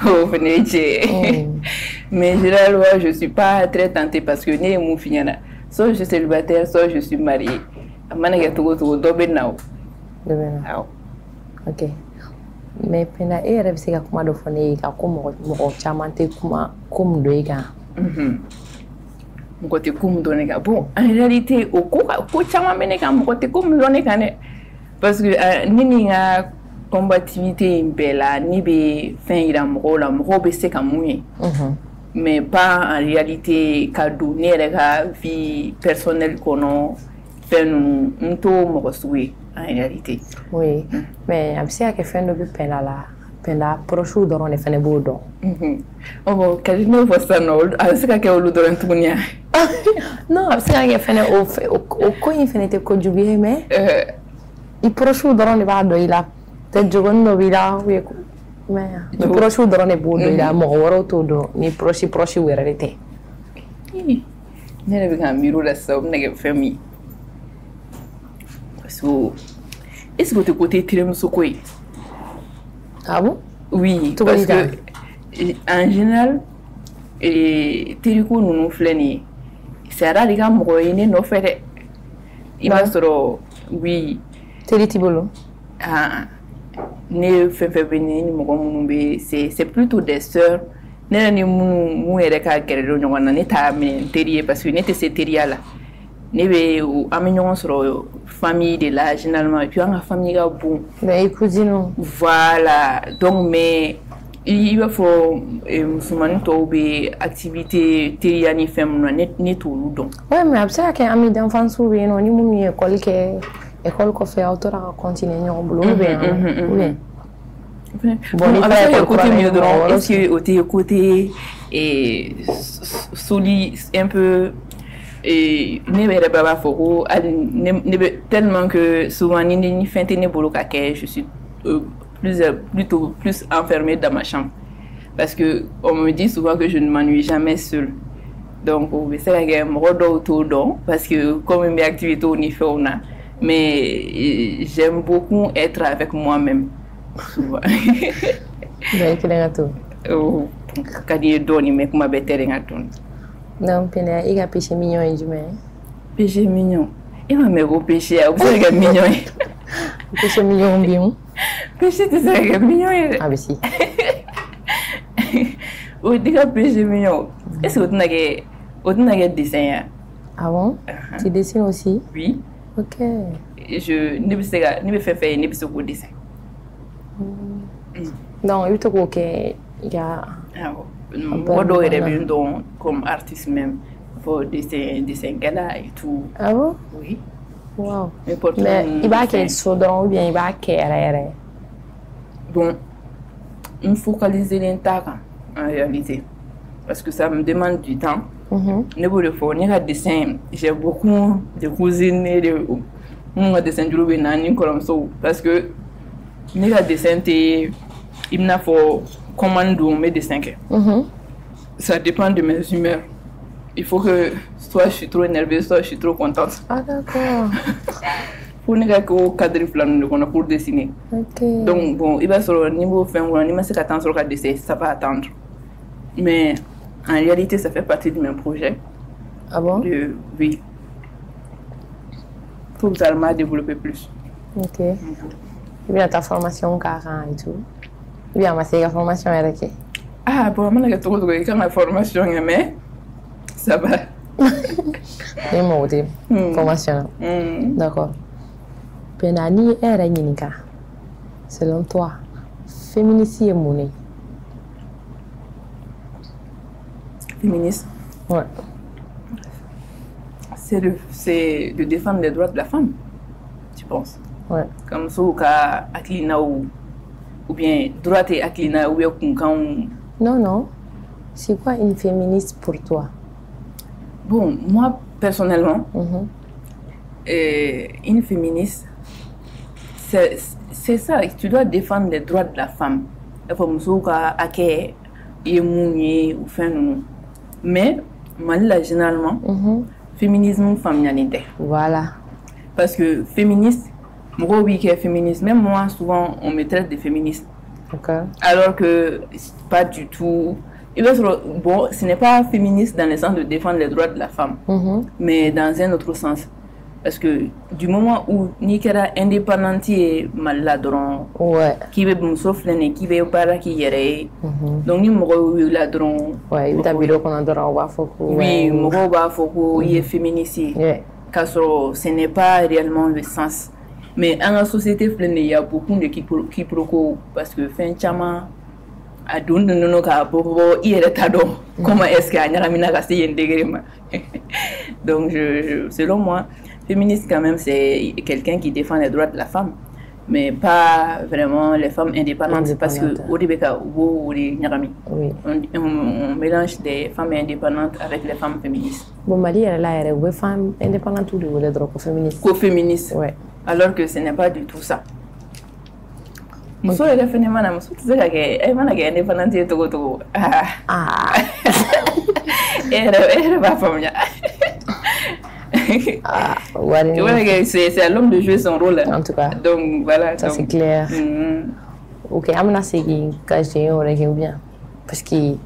Oh, venez. Mais généralement, je suis pas très tentée parce que ni mon finana. Soit je suis célibataire, soit je suis mariée. Amana to dobe now. Ok. Mais pena e rebe se ka kuma do fone ka ko mo chamante kuma kum do ega. Côté comme donner bon en réalité au ko chama meneka côté comme donner kané parce que ni nga combativité bella ni be fin ira mo la mo be se ka mouye mais pas en réalité ka donner la vie personnelle kono fait nous to mo soué en réalité oui mais am si que fin de peine là penda proche dɔrɔn de fɛnɛ b'o dɔn. Bon kadi n'o fɔ sisan nɔ a bɛ se ka kɛ olu dɔrɔn tuguni ya. Non a bɛ se ka kɛ fɛnɛ o ko in fɛnɛ tɛ kojugu ye mais i proche dɔrɔn de b'a dɔn i la peut-être jogoni dɔ b'i la ou mais proche dɔrɔn de b'o dɔn i la mɔgɔ wɛrɛw t'o dɔn ni proche wɛrɛ de tɛ. Ne yɛrɛ bɛ ka miiri o la sisan o bɛna kɛ fɛn min ye parce que est-ce que o tɛ côté terimuso ko ye. Ah bon? Oui, parce que en général, teriko ninnu filɛ nin ye c'est à dire de ka mɔgɔ ye ne nɔfɛ dɛ i b'a sɔrɔ oui. Teri t'i bolo? Ne fɛn fɛn bɛ ni mɔgɔ minnu bɛ c'est plutôt des sœurs ne yɛrɛ ni mun yɛrɛ ka gɛrɛ don ɲɔgɔn na ne t'a minɛ teri ye parce que ne tɛ se teriya la ne bɛ an bɛ ɲɔgɔn sɔrɔ famille de la généralement et puis an ka famille ka bon. Mais i cousine. Voilà donc mais i b'a fɔ musomanin tɔw bɛ activité teriya ni fɛn minnu na ne t'olu dɔn. Ouais mais a bɛ se ka kɛ ami d'enfance bɛ yen nɔ ni minnu ye école kɛ école kɔfɛ aw tora ka continuer ɲɔgɔn bolo olu bɛ yan nɔ ou bien. Bon, il va y côté mieux de est-ce que au côté solide un peu ne bɛ pas fort tellement que souvent ni fin ne bolo ka kɛ je suis plutôt plus enfermée dans ma chambre parce que on me dit souvent que je ne m'ennuie jamais seule donc c'est la guerre mɔgɔ dɔw t'o dɔn parce que comme mes activités ni fɛnw na mais j'aime beaucoup être avec moi-même. Souvent. Oh, quand il est donné, mais comment bêter en attend. Non, pena, il a péché mignon et jument. Péché mignon. Il m'a mis au péché, vous savez que mignon. Péché mignon bien. Péché, tu sais que mignon. Ah, mais si. Ou déjà péché mignon. Est-ce que tu n'as pas dessin? Ah bon? Tu dessines aussi? Oui. Ok. Je ne sais pas, ne me fais faire, ne me sais pas dessin. Donc, il faut que il y a moi je donc comme artiste même pour dessin gala et tout. Ah bon? Oui. Wow. Mais il va qu'il soit ou bien il va qu'il bon, me focaliser l'intact en réalité parce que ça me demande du temps. Ne vous le faut, ni un dessin. J'ai beaucoup de cousines et de mon dessin du Louis comme ça parce que ni un dessin il n'a faut commander mes dessins. Ça dépend de mes humeurs. Il faut que soit je suis trop énervée, soit je suis trop contente. Ah d'accord. Pour ne pas que cadre flamme qu'on a pour dessiner. Ok. Donc bon, il va sur le niveau fin ou il m'a dit qu'attendre sur le dessin, ça va attendre. Mais en réalité, ça fait partie de mes projets. Ah bon? Oui. Pour que développer plus. Ok. Bien ta formation 40 et tout. Bien ma c'est la formation avec. Ah bon, moi j'ai trouvé que ma formation mais ça va. Et moi aussi. Formation. D'accord. Penani era nyinika. Selon toi, féminicide est monnaie. Féministe. Ouais. C'est de défendre les droits de la femme, tu penses? Ouais. Comme ça, Aklina ou bien droite et Aklina ou bien Non, non. C'est quoi une féministe pour toi? Bon, moi, personnellement, une féministe, c'est ça, tu dois défendre les droits de la femme. Il faut que mais, généralement, féminisme familialité. Voilà. Parce que féministe, moi, oui, qui est féministe, même moi, souvent, on me traite de féministe. Okay. Alors que pas du tout. Bon, ce n'est pas féministe dans le sens de défendre les droits de la femme, mais dans un autre sens. Parce que du moment où Nikera indépendante est maladron, qui veut me souffler, qui veut pas qui y donc ni moro ladron. Ouais, il t'a vu qu'on a droit à Foko. Oui, moro ba Foko, il est féminicide. Car ce n'est pas réellement le sens. Mais dans la société, il y a beaucoup de qui proco parce que fin chama a donné non ka bobo il est tado. Comment est-ce qu'il y a une kasi intégré? Donc selon moi, féministe quand même c'est quelqu'un qui défend les droits de la femme. mais pas vraiment les femmes indépendantes, parce que au début, on mélange des femmes indépendantes avec les femmes féministes. Bon, Mali, elle a une femme indépendante ou de droit féministe. Co-féministe, ouais. Alors que ce n'est pas du tout ça. Muso yɛrɛ fɛnɛ mana muso tɛ se ka kɛ mana kɛ indépendante ye togo togo yɛrɛ b'a faamuya. C'est à l'homme de jouer son rôle. En tout cas. Donc voilà. Ça c'est clair. Ok, amna segi kaje ore ke bien parce que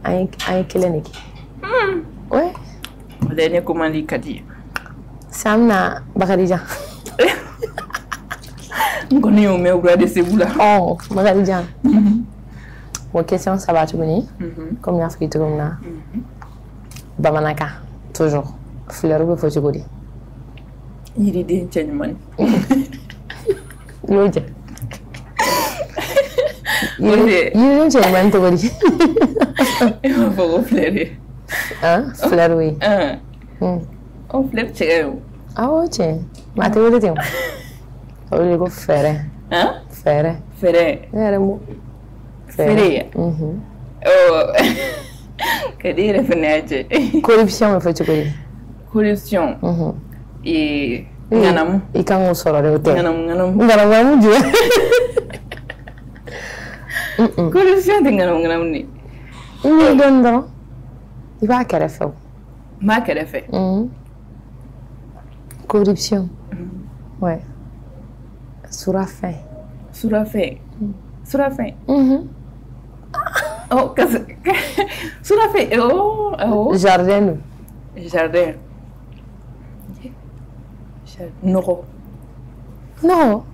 ay keleniki. Ouais. Le ne comment li kadi. Samna Bakarijan. Ngoni o me ogra de sebula. Oh, Bakarijan. Bon, question ça va tout bonni. Comme y a fait tout comme là. Bamanaka. Toujours. Fleur ou faut tu Il est des changements. Yoje. Il changement to godi. Il faut fleurir. Hein? Fleur oui. On fleur chez. Ah ok. Ma te vuole tempo. Voglio go fere. Hein? Fere. Fere. Eremo. Fere. Oh. Che dire fenece. Corruption me faccio così. Corruption. E nganam. I kan soro de hotel. Nganam ju. Corruption de nganam ni. Ni dondo. I va che refa. Ma che refa. Corruption. Ouais. Surafin. Surafin. Surafin. Oh, Surafin. Oh. Jardin. Jardin. No. No.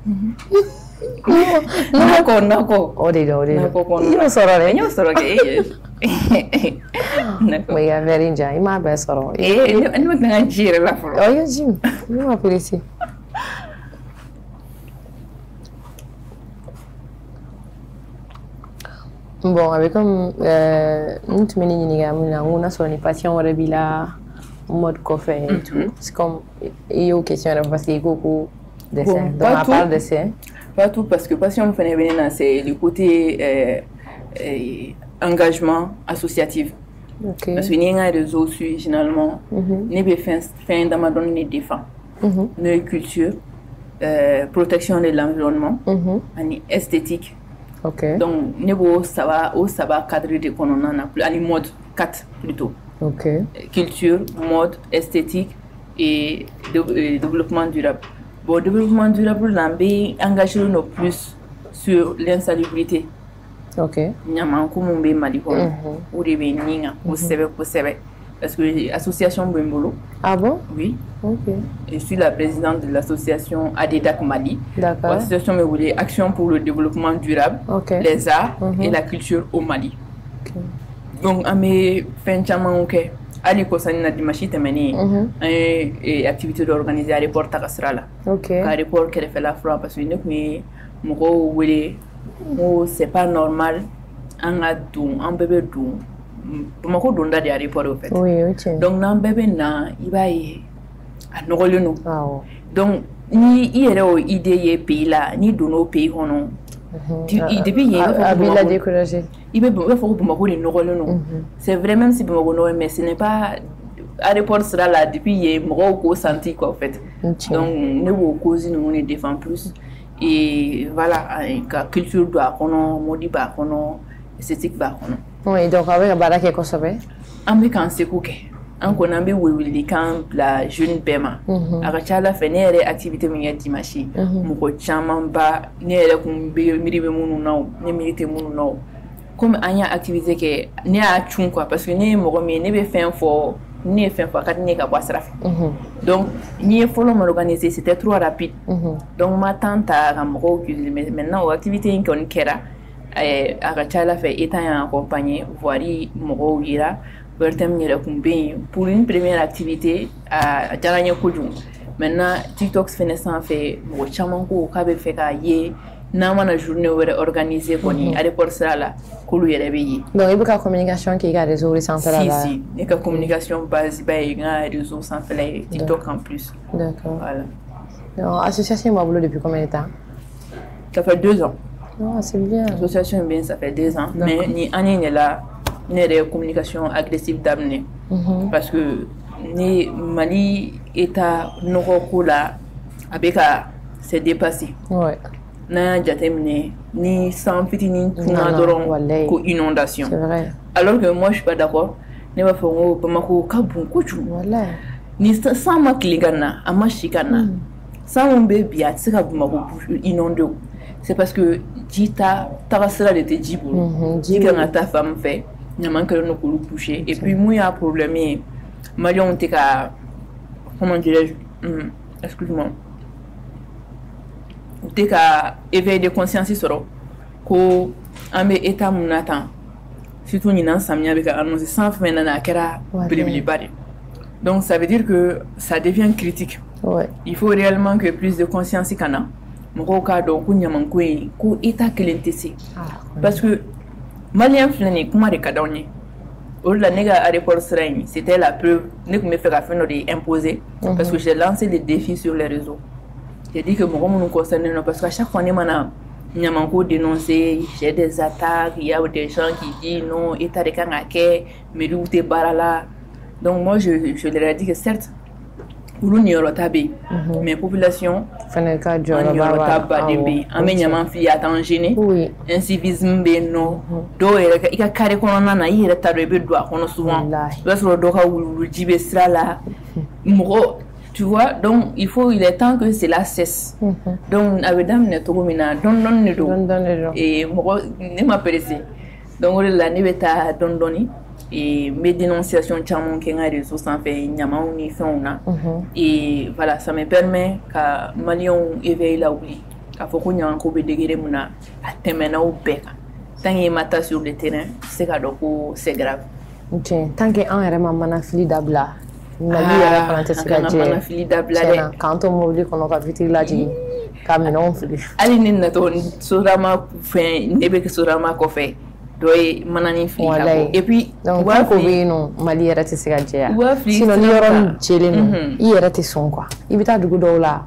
Nako. Ode. Io soro che. Oui, a verinja, ima be soro. Ani ma tanga jire la foro. Oh, yo jim. Yo ma polisi. Bon, avec comme nous tu meni ni gamina, on a son passion rebila mode coffee et tout. C'est comme il y a une question parce qu'il y a beaucoup de dessin. Donc à part dessin. Pas tout parce que passion me c'est le côté engagement associatif. Okay. Parce que n'y a des réseaux généralement n'y a fin dans ma donne ni défend. Nos culture, protection de l'environnement, esthétique. Okay. Donc nebo ça va cadrer de kononana ani mode 4 plutôt. Okay. Culture, mode, esthétique et développement durable. Bon, développement durable l'ambé engagé nous plus sur l'insalubrité. OK. Nyama ko mumbe mali ko o de be ninga ko sebe parce que l'association Bembolo. Ah bon? Oui. OK. Je suis la présidente de l'association ADEDAC Mali. D'accord. L'association me voulait Action pour le développement durable, les arts et la culture au Mali. Okay. Donc, à mes fins de OK. Ali ko sanina dimashi temeni et activité d'organiser un report takasrala. OK. Un report qu'elle fait la fois parce que nous mo wele mo c'est pas normal un bébé dou Bamako donda de report au fait. Oui, OK. Donc nan bébé na ibaye a nogoleno. Ah. Donc ni yere o idée pays là ni dono pays hono. Depuis hier il a découragé. Il faut que Bamako de nogoleno. C'est vrai même si Bamako no mais ce n'est pas aéroport sera là depuis hier mo ko senti quoi en fait. Donc ne vous cause nous on défend plus et voilà la culture doit kono modi ba kono esthétique ba kono. Oui, donc avec la baraka qu'on savait. Ambi kan sekuke. An ko nambi wili kan la jeune paiement. Aka la fenere activité mi dimanche. Mu ko chaman ba ne yere kun be miribe munu naw, ne milite munu naw. Comme anya activité ke ne a chun quoi parce que ne mo mi ne be fin fo ne fin fo kat ne ka kwasra. Donc ni follow m'organiser c'était trop rapide. Donc ma tante a mo cuisiner mais maintenant activité qu'on kera Agachala fait étant accompagné, voir Moro Ira, Bertem Yerakumbe pour une première activité à Jalanya Koujou. Maintenant, TikTok fait Mochamanko, Kabe Feka Ye, Namana journée organisée pour à l'époque là, Koulou Yerebi. Donc, il y a une communication qui est à réseau sans faire la. Si, il y a une communication basée sur les réseaux sans faire TikTok en plus. D'accord. Voilà. L'association m'a voulu depuis combien de temps? Ça fait 2 ans. Non, c'est bien. L'association bien, ça fait 2 ans. Mais ni année ni là, ni des communications agressives d'amener. Parce que ni Mali État Noroko là, avec c'est dépassé. Ouais. N'a jatemine ni sans fitini ko inondation. C'est vrai. Alors que moi je suis pas d'accord. Ne va faire ngo Bamako ka bon kuchu. Voilà. Ni sans ma kligana, ama shikana. Sans mon bébé a tsika Bamako inondé. C'est parce que Jita tarasera de te djibou. Jika ta femme fait, n'a manqué no ko coucher et puis moi il y a un problème Malion te ka comment dirais-je excuse-moi. Te ka éveil de conscience soro ko ambe état munatan surtout ni nan samia avec annoncer sans fin na kera bari. Donc ça veut dire que ça devient critique. Ouais. Il faut réellement que plus de conscience kana moko ka do ku nyaman ko état kelentesi. Parce que malien flani kuma de kadonye la nègre aéroport serain, c'était la preuve ne me faire afin de imposer parce que j'ai lancé des défis sur les réseaux. J'ai dit que mon nous concerne parce qu'à chaque fois on y a manqué dénoncer, j'ai des attaques, il y a des gens qui disent non, état de Kanake, mais où t'es barala. Donc moi je leur ai dit que certes pour nous mais population amène fille à gêné incivisme non do il a carré qu'on en a il est arrivé doit qu'on souvent parce que doka ou jibe sera là tu vois donc il est temps que cela cesse donc avec dame ne to mina don et moi ne m'apprécie donc la nibeta don doni et mes dénonciations tellement qui ont réseaux sans faire nyama ni fauna et voilà ça me permet qu'à Malion éveiller la oubli qu'à faut qu'on y a un coube de guerre mona à terminer au bec tant qu'il mata sur le terrain c'est c'est grave. Ok tant que un est maman fili d'abla Mali est quand c'est maman fili d'abla quand on m'oublie qu'on a vu là dit camion fili ali nina ton surama fait nebe que surama ko fait doy manani fi et puis donc ko be no Mali era te siga jeya sinon ni yoron jele no i era te son quoi i bita dugu do la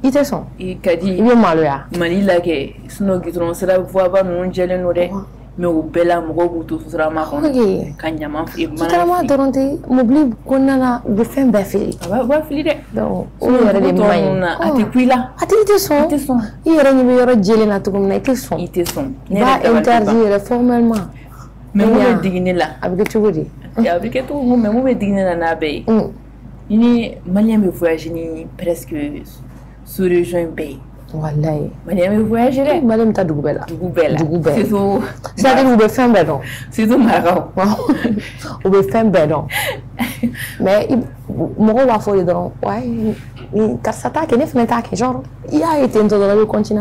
i te son i kadi i be maloya Mali la ke sino gitron sera voix ba no jele no de mais au bela mo go to sera ma kon kanyama fi manani doronte mobli konana be fen ba fi ba fi de donc o era de mai ati kuila ati te son i era ni be yoro jele na tukum na te son ba interdire formellement mais mo be digine la avec tu godi ya avec tout mo be digine na na be ni malien be voyage ni presque sous région pays. Wallahi. Malien be voyage re. Malien ta dugubela. C'est tout. Ça dit vous be faire bedon. C'est tout marrant. Vous be faire bedon. Mais mo va faut le don. Ouais, ni kasata ke ne feneta ke genre il a été en train de continuer.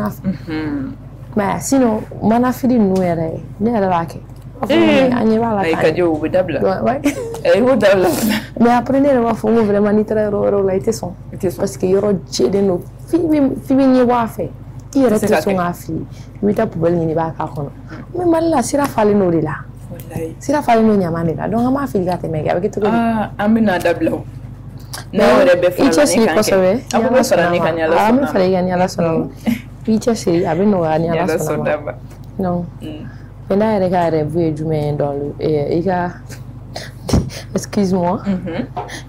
Mais sinon manafili nous era ne era la ke. Ay kadio be dabla. Ouais. Ay wo dabla. Mais après ne va faut vraiment ni très roro la été son. Parce que yoro jede no fibi ni wa fe. Il reste son afi. Mi ta poubelle ni ba ka kono. Mais mal la sira fale no la. Wallahi. Sira fale no nyama ne la. Donc ma fi ga te mega avec tout. Amina dabla. Na ore be fala ni kan. Abu be fala ni kan ya la. Ami fala ni ala sono. Picha si abi no ga ni ala sono. Non. Pena ere ka rêve jume dans le excuse-moi.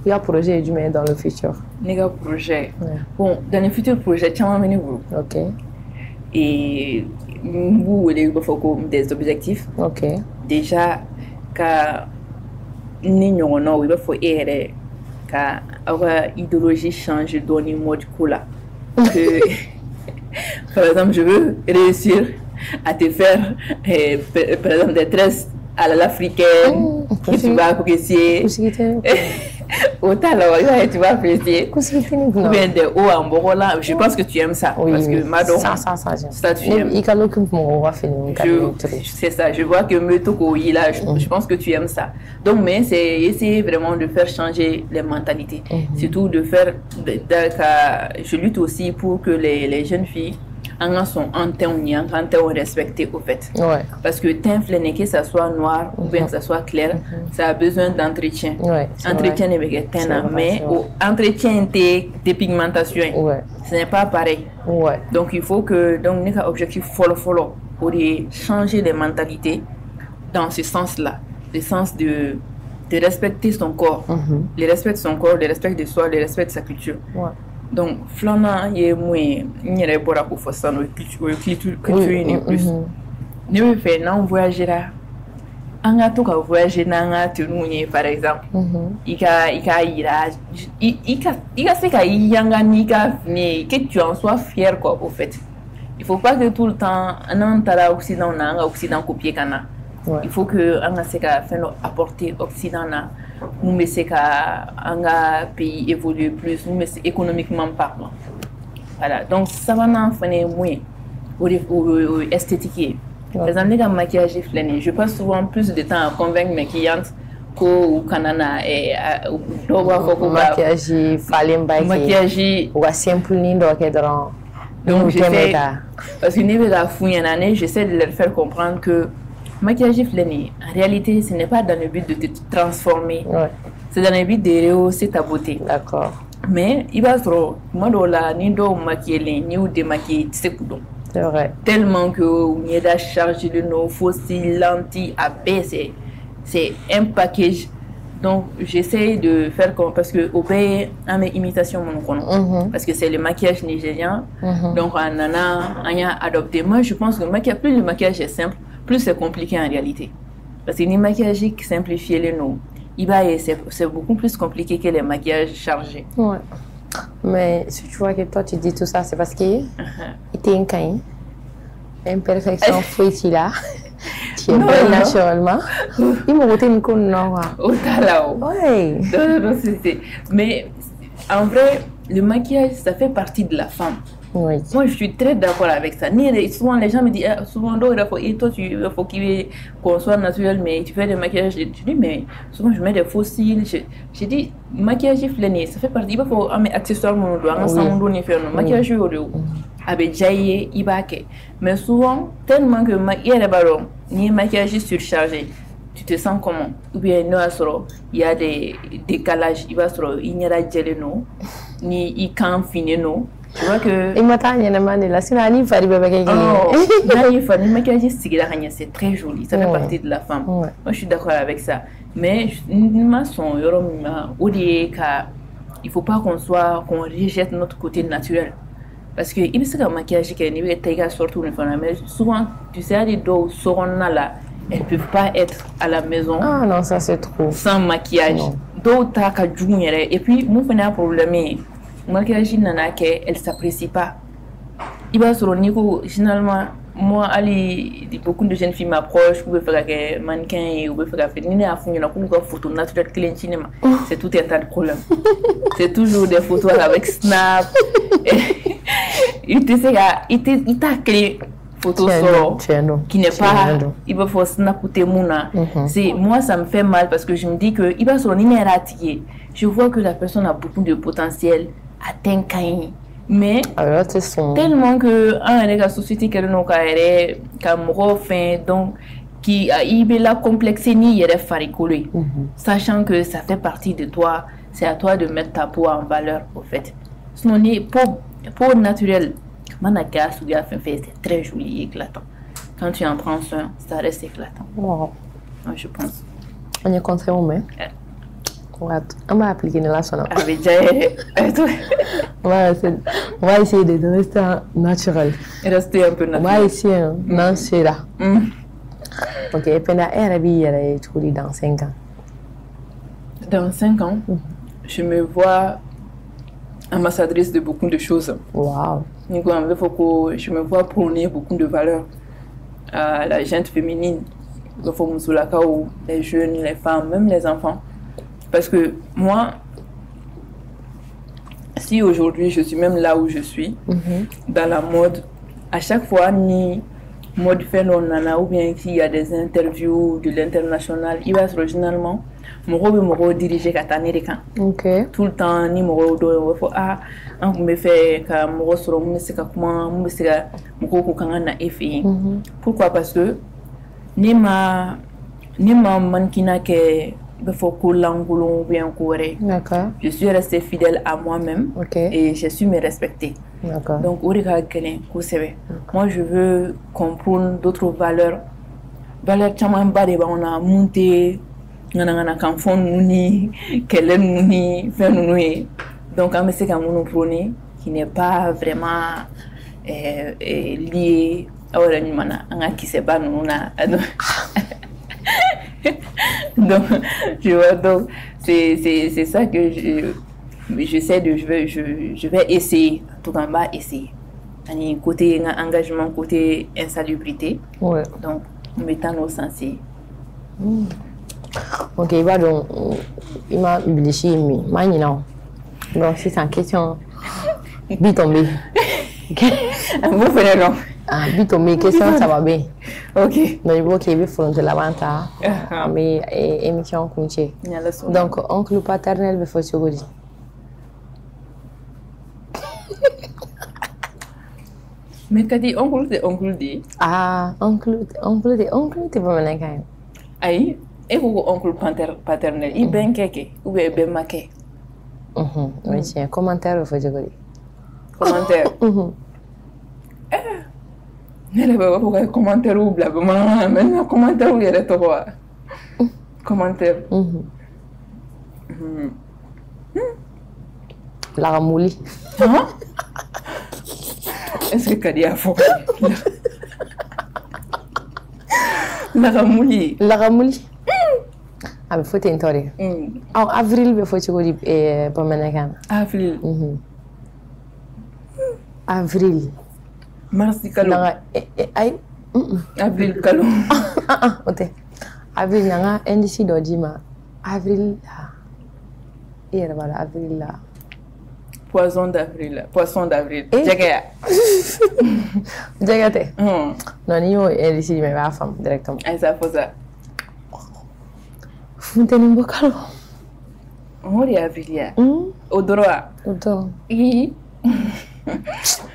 Il y a un projet humain dans le futur. Il y a un projet. Bon, dans le futur projet, tu as amené vous. Ok. Et vous voulez des objectifs. Ok. Déjà, quand nous il faut errer, quand avoir idéologie change dans le mode cool. Par exemple, je veux réussir à te faire, par exemple, des tresses à l'africaine, que tu vas apprécier. Autant là, tu vas apprécier. Ou bien des hauts en Borola. Je pense que tu aimes ça. Oui, parce que Madon, ça tu aimes. C'est ça. Je vois que Metoko, je pense que tu aimes ça. Donc, mais c'est essayer vraiment de faire changer les mentalités. Surtout de faire. Je lutte aussi pour que les jeunes filles en son en termes respecté au fait. Ouais. Parce que teint fléné, que ça soit noir ou bien que ça soit clair, ça a besoin d'entretien. Ouais, entretien n'est pas teint, mais entretien des pigmentations. Ouais. Ce n'est pas pareil. Ouais. Donc il faut que donc notre objectif follow pour changer les mentalités dans ce sens-là, le sens de respecter son corps, le respect de son corps, le respect de soi, le respect de sa culture. Ouais. Donc, flana y est moins, il y a pour la ça nos culture une plus. Nous fait non voyager là, on a tout qu'à voyager dans un tournoi par exemple. Il c'est qu'à yanga ni qu'à venir que tu en sois fier quoi au fait. Il faut pas que tout le temps on entend Occident on a Occident copier cana. Ouais. Il faut que on a ce qu'à faire apporter Occident là. Nous mais c'est qu'un pays évolue plus, nous mais économiquement parlant. Voilà, donc ça va n'en faire moins au esthétique. Par exemple, les maquillage flâné, je passe souvent plus de temps à convaincre mes clientes qu'au Canada et au maquillage falem maquillage ou à simple nindo kedran. Donc j'essaie parce que niveau la fouille en année, j'essaie de leur faire comprendre que maquillage flâné, en réalité, ce n'est pas dans le but de te transformer. Ouais. C'est dans le but de rehausser ta beauté. D'accord. Mais il va trop. Moi, ni do maquiller, ni ou démaquiller, c'est vrai. Tellement que on y a chargé de nos fossiles, lentilles, à baisser. C'est un package. Donc, j'essaie de faire comme parce que au pays, on a imitation mon parce que c'est le maquillage nigérien. Donc, on a adopté. Moi, je pense que plus le maquillage est simple, plus c'est compliqué en réalité. Parce que les maquillages qui simplifient les noms, c'est beaucoup plus compliqué que les maquillages chargés. Ouais. Mais si tu vois que toi tu dis tout ça, c'est parce que tu es un caïn. Imperfection fouille là. Tu es belle naturellement. Il m'a voté une conne non. Oh là. Oui. Non, c'est. Mais en vrai, le maquillage, ça fait partie de la femme. Oui. Moi, je suis très d'accord avec ça. Souvent, les gens me disent, souvent, et toi, il faut qu'on soit naturel, mais tu fais des maquillages. Je dis, mais souvent, je mets des fossiles. Je dis, maquillage flâné, ça fait partie. Il faut un accessoire, mon doigt, un sang, maquillage au lieu. Avec jaillir, il va que. Mais souvent, tellement que ni maquillage surchargé, tu te sens comment? Ou bien, il y a des décalages, il y a des gels, ni il can finir, non. Tu vois que. Il m'a dit, là, c'est c'est très joli, ça fait partie de la femme. Moi, je suis d'accord avec ça. Mais, il faut pas qu'on rejette notre côté naturel. Parce que, il y a un maquillage qui est surtout mais souvent, tu sais, les dos là, elles ne peuvent pas être à la maison. Ah non, ça c'est trop. Sans maquillage. D'autres, et puis, mon problème maquillage elle ne s'apprécie pas. Il va sur le niveau, généralement, moi, beaucoup de jeunes filles m'approchent, vous pouvez faire un mannequin, vous pouvez faire une photo naturelle, c'est tout un tas de problèmes. C'est toujours des photos avec Snap. Il t'a créé photo solo qui n'est pas, il va faire Snap ou Temuna. Moi, ça me fait mal parce que je me dis que il va sur le je vois que la personne a beaucoup de potentiel. Atteint Kain. Mais tellement que la société qui est donc qui a la complexité ni faricole, sachant que ça fait partie de toi, c'est à toi de mettre ta peau en valeur au fait. Sinon peau naturelle, c'est très joli et éclatant. Quand tu en prends soin, ça reste éclatant. Wow. Je pense. On est contre vous, on va appliquer la sonore. On va essayer de rester naturel. Rester un peu naturel. On va essayer non c'est là. Ok, pendant dans 5 ans. Dans 5 ans, je me vois ambassadrice de beaucoup de choses. Wow. Je me vois prôner beaucoup de valeurs à la gente féminine. Les jeunes, les femmes, même les enfants. Parce que moi, si aujourd'hui je suis même là où je suis, dans la mode, à chaque fois, ni mode fait non nana, ou bien s'il y a des interviews de l'international, il va être originalement, mɔgɔw bɛ mɔgɔw diriger ka taa ne de kan. Ok. Tout le temps ni mɔgɔw dɔw b'a fɔ an kun bɛ fɛ ka mɔgɔ sɔrɔ mun bɛ se ka kuma mun bɛ se ka mɔgɔw ko kan ka na e fɛ yen. Pourquoi? Parce que ne ma mannequinat kɛ bɛ fɔ ko lankolon ou bien ko wɛrɛ. D'accord. Je suis restée fidèle à moi-même. Ok. Et je suis me respecter. D'accord. Donc o de ka gɛlɛn kosɛbɛ. Moi je veux qu'on prône d'autres valeurs. Valeurs camanba de b'anw na mun tɛ ŋanaŋana kan fɔ ninnu ni kɛlɛ ninnu ni fɛn ninnu ye. Donc an bɛ se ka minnu prôner qui n'est pas vraiment lié aw yɛrɛ ɲuman na an ka kisɛba ninnu na. Donc tu vois, donc c'est ça que je vais essayer, en tout cas, on va essayer. Côté engagement, côté insalubrité. Ouais. Donc, mettant nos sensés. Ok, il va donc, il m'a obligé, mais non. Donc, c'est une question. Bitombe. Vous faites non? Ah, bitombe, question, ça va bien. Ok. Donc, il faut qu'il y ait de l'avantage. Mais, émission, couché. Donc, oncle paternel, il faut se dire. Mais quand tu oncle dit. Ah, oncle, t'es pas mal quand même. Aïe, et vous oncle paternel, il ben keke ou ben maké. Oui, tiens, commentaire, il faut dire. Commentaire. Ne le pas pourquoi commentaire ou blablabla, maintenant commentaire ou il y a des quoi. Commentaire. La ramouli. Est-ce que Kadi a faux? La ramouli. La ramouli. Ah, mais faut t'entendre. En avril, il faut que tu dises pour Menakan. Avril. Avril. Merci Kalou. Avril Kalou. Ok. Avril, nanga NDC dojima. Avril là. Hier voilà avril là. Poisson d'avril. Poisson d'avril. Jagaya. Jagate. Non, yo NDC mais va femme directement. Ah ça faut ça. Fontaine Bocalo. On est avril là. Au droit. Au droit.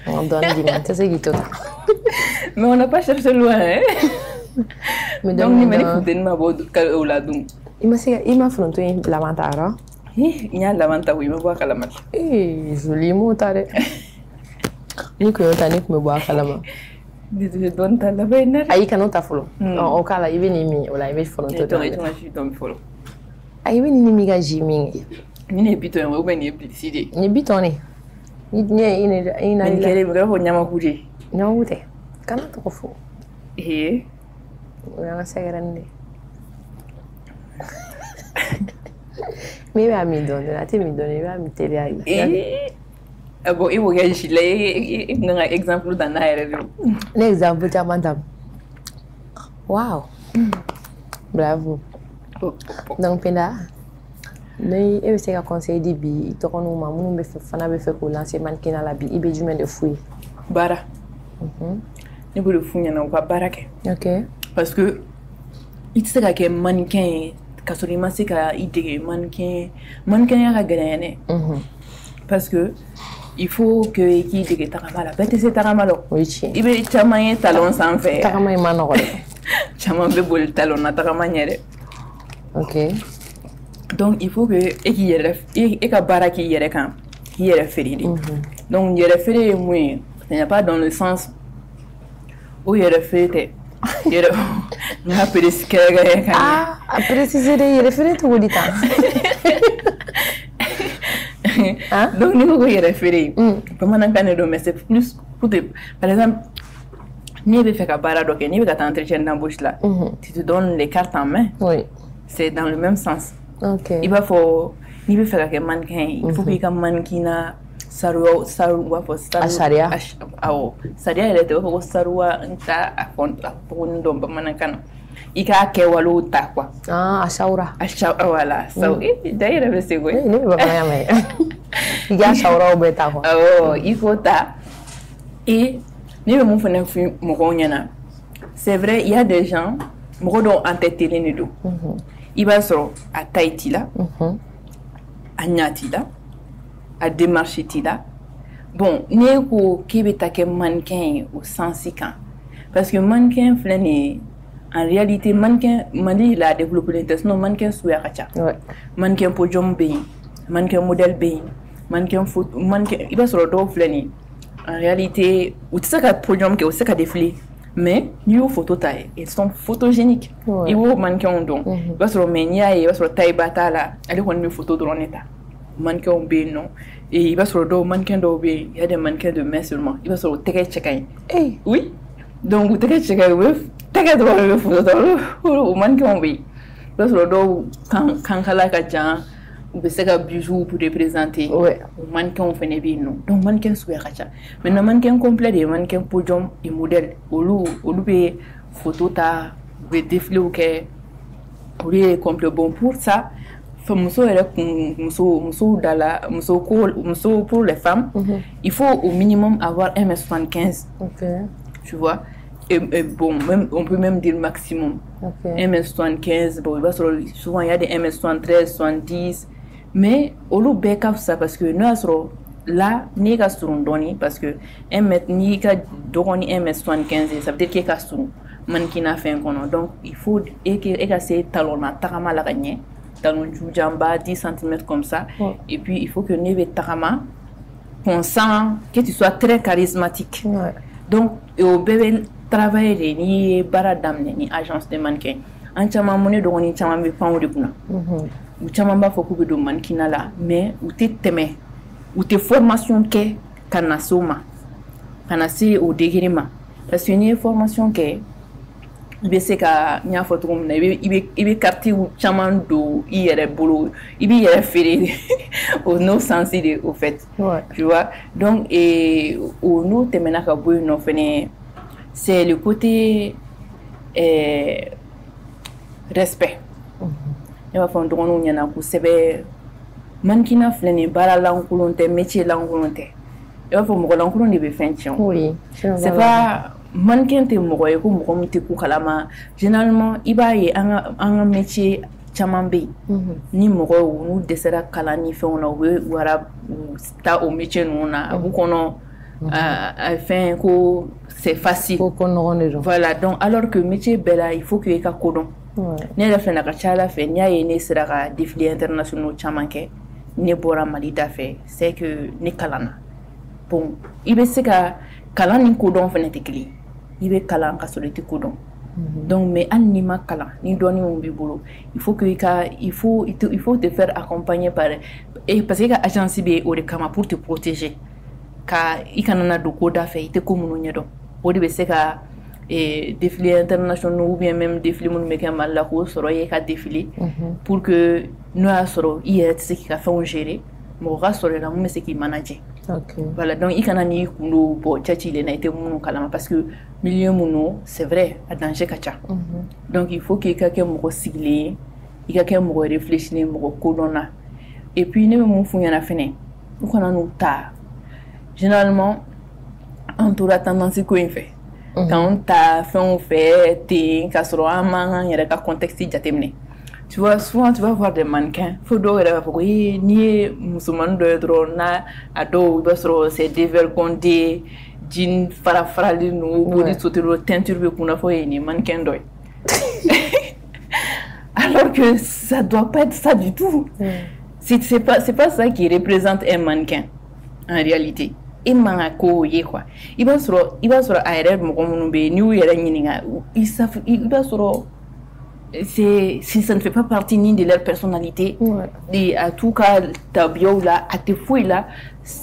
On donne dis-moi, c'est qui tout. Mais on n'a pas cherché loin, hein? Mais donc, il m'a dit que tu m'as dit au ladou. Il m'a fronté l'avantage. Il y a l'avantage, oui, mais bois calama. Joli mot, t'as dit. Ni que tu as dit que me bois calama. Je donne ta la veine. Aïe, quand on t'a follow. Au cas là, il vient ni ou là, il vient fronté. Je t'en follow. Aïe, il vient ni miga jiming. Ni ne bito ou bien ni publicité. Ni bitoni. Ni ina kele mga ho nyama kuje. Nyawute. Kana to fo. Nga segrande. Mi va mi donne, la te mi donne, va mi tele ai. Abo iwo ga shile nga exemple da na ere. Un exemple ta madame. Wow. Bravo. Donc penda ne e se ka conseil di bi to kono ma munu be fana be fe ko lancer mannequin la bi ibe jumen de fouille bara ne bolo funya na ko barake. OK, parce que il se ka ke mannequin ka so ma se ka idée mannequin ya ka gane parce que il faut que qui dege takamala bete se takamalo oui ibe chamaye talon sans faire takamay manoko chama be bol talon na takamanyere. OK, donc il faut que et ka bara ki yere kan ki yere feridi. Donc yere feridi moi ce n'est pas dans le sens où yere feridi yere na préciser kan préciser yere feridi to dita. Donc ni ko yere feridi comment on kan do mais c'est plus pour par exemple ni be fait ka bara donc ni be ka t'entretien d'embauche là tu te donnes les cartes en main. Oui, c'est dans le même sens. OK, il va faut ni be faire que mannequin il faut que comme mannequin sarwa for Saria. Awo saria ele te ko sarwa nta pour ndo ba mannequin ika ke walu ta quoi ashaura voilà so d'ailleurs be c'est quoi ni ba ya mai ya shaura obeta quoi il faut ta et ni be mon fana fu mo ko nyana c'est vrai il y a des gens mo do entêter ni do il b'a sɔrɔ a taille t'i la a ɲa t'i la a démarche t'i la bon n'e ko k'e bɛ taa kɛ mannequin ye o sensi kan parce que mannequin filɛ nin ye en réalité mannequin Mali la développé tɛ sinon mannequin suguya ka ca mannequin podium bɛ yen mannequin modèle bɛ yen mannequin photo mannequin i b'a sɔrɔ dɔw filɛ nin ye en réalité u tɛ se ka podium kɛ u tɛ se ka défiler mais n'i y'o photo ta elles sont photogéniques i b'o mannequin dɔn i b'a sɔrɔ mais n'i y'a ye i b'a sɔrɔ taille ba t'a la ale kɔni bɛ photo dɔrɔn de ta mannequin bɛ yen nɔ et i b'a sɔrɔ dɔw mannequin dɔw bɛ yen il y a des mannequins de main seulement i b'a sɔrɔ o tɛgɛ cɛ ka ɲi oui donc u tɛgɛ cɛ ka ɲi u bɛ tɛgɛ dɔrɔn de bɛ photo ta o mannequin bɛ yen i b'a sɔrɔ dɔw kankala ka jan u bɛ se ka bijoux pour représenter o mannequin fɛnɛ bɛ yen nɔ donc mannequin suguya ka ca maintenant mannequin complet de ye mannequin podium et modèle olu bɛ photo ta u bɛ défilé kɛ olu ye complet bon pour ça muso yɛrɛ kun muso dala muso pour les femmes il faut au minimum avoir 1m75 tu vois et bon même on peut même dire maximum 1m75 bon il va souvent il y a des 1m73 70 mais olu bɛɛ ka fisa parce que n'o y'a sɔrɔ là n'i ka surun dɔɔni parce que 1m n'i ka dɔgɔ ni 1m75 ça veut dire k'e ka surun mannequinat fɛn kɔnɔ donc il faut e ka se talon na tagama la ka ɲɛ talon jujamba 10 cm comme ça et puis il faut que ne bɛ tagama qu'on sent que tu sois très charismatique donc o bɛɛ bɛ travailler de n'i ye baara daminɛ ni agence de mannequin an caman mun ne dɔgɔnin caman bɛ pan o de kunna u caman b'a fɔ k'u bɛ don mannequinat la mais u tɛ tɛmɛ u tɛ formation kɛ ka na se o ma ka na se o degré ma parce que n'i ye formation kɛ i bɛ se ka n y'a fɔ cogo min na i bɛ carte caman don i yɛrɛ bolo i b'i yɛrɛ feere au no sensi de au fait tu vois donc o n'o tɛmɛna ka bɔ yen nɔ fɛnɛ c'est le côté respect ne b'a fɔ n dɔgɔninw ɲɛna kosɛbɛ mannequinat filɛ nin ye baara lankolon tɛ métier lankolon tɛ i b'a fɔ mɔgɔ lankolon de bɛ fɛn tiɲɛ c'est pas mannequin tɛ mɔgɔ ye ko mɔgɔ min tɛ ku kalama généralement i b'a ye an ka métier caman bɛ yen ni mɔgɔw n'u dɛsɛra kalan ni fɛnw na u bɛ taa o métier ninnu na a b'u kɔnɔ fɛn ko c'est facile voilà donc alors que métier bɛɛ la il faut que i ka kodɔn ne yɛrɛ fɛnɛ ka ca ala fɛ n'i y'a ye ne sera ka défilé internationaux caman kɛ ne bɔra Mali da fɛ c'est que ne kalanna bon i bɛ se ka kalan ni kodɔn fɛnɛ tɛ kelen i bɛ kalan ka sɔrɔ i tɛ kodɔn donc mais hali n'i ma kalan ni dɔnni min b'i bolo il faut te faire accompagner par parce que i ka agence bɛ o de kama pour te protéger ka i kana na don ko da fɛ i tɛ ko minnu ɲɛdɔn o de bɛ se ka défilés internationaux ou bien même défilé minnu bɛ kɛ Mali la k'o sɔrɔ i ka défilé pour que n'o y'a sɔrɔ i yɛrɛ tɛ se k'i ka fɛnw gérer mɔgɔ ka sɔrɔ i la mun bɛ se k'i manager voilà donc i kana n'i kun don bɔ cɛcilen na i tɛ minnu kalama parce que milieu minnu c'est vrai a danger ka ca donc il faut k'i ka kɛ mɔgɔ sigilen ye i ka kɛ mɔgɔ réfléchilen mɔgɔ kodɔnna et puis ne bɛ mun f'u ɲɛna fɛnɛ u kana n'u ta généralement an tora tendance ko in fɛ k'anw ta fɛnw fɛ ten k'a sɔrɔ an m'an yɛrɛ ka contexte jateminɛ tu vois souvent tu vas voir des mannequins fo dɔw yɛrɛ b'a fɔ ko n'i ye musomanin dɔ ye dɔrɔn n'a a dɔw i b'a sɔrɔ c'est dévergondé jean farafarali ninnu body sotiro teinture bɛ kunna fɔ nin mannequin dɔ ye alors que ça doit pas être ça du tout c'est pas ça qui représente un mannequin en réalité i man ka ko ye quoi i b'a sɔrɔ a yɛrɛ mɔgɔ minnu bɛ yen n'i y'u yɛrɛ ɲininka i b'a sɔrɔ si ça ne fait pas partie ni de leur personnalité et à tout cas tabiyaw la a tɛ foyi la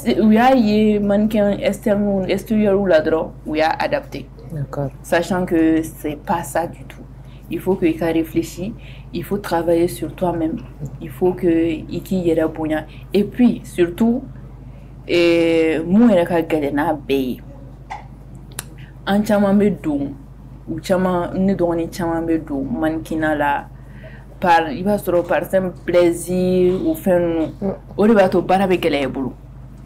u y'a ye mannequin extérieur la dɔrɔn u y'a adapté sachant que c'est pas ça du tout il faut que i ka réfléchir il faut travailler sur toi-même il faut que i k'i yɛrɛ bonya et puis surtout mun yɛrɛ ka gɛlɛn n'a bɛɛ ye an caman bɛ don u caman ne dɔgɔnin caman bɛ don mannequinat la par i b'a sɔrɔ par simple plaisir ou fɛn ninnu o de b'a to baara bɛ gɛlɛya i bolo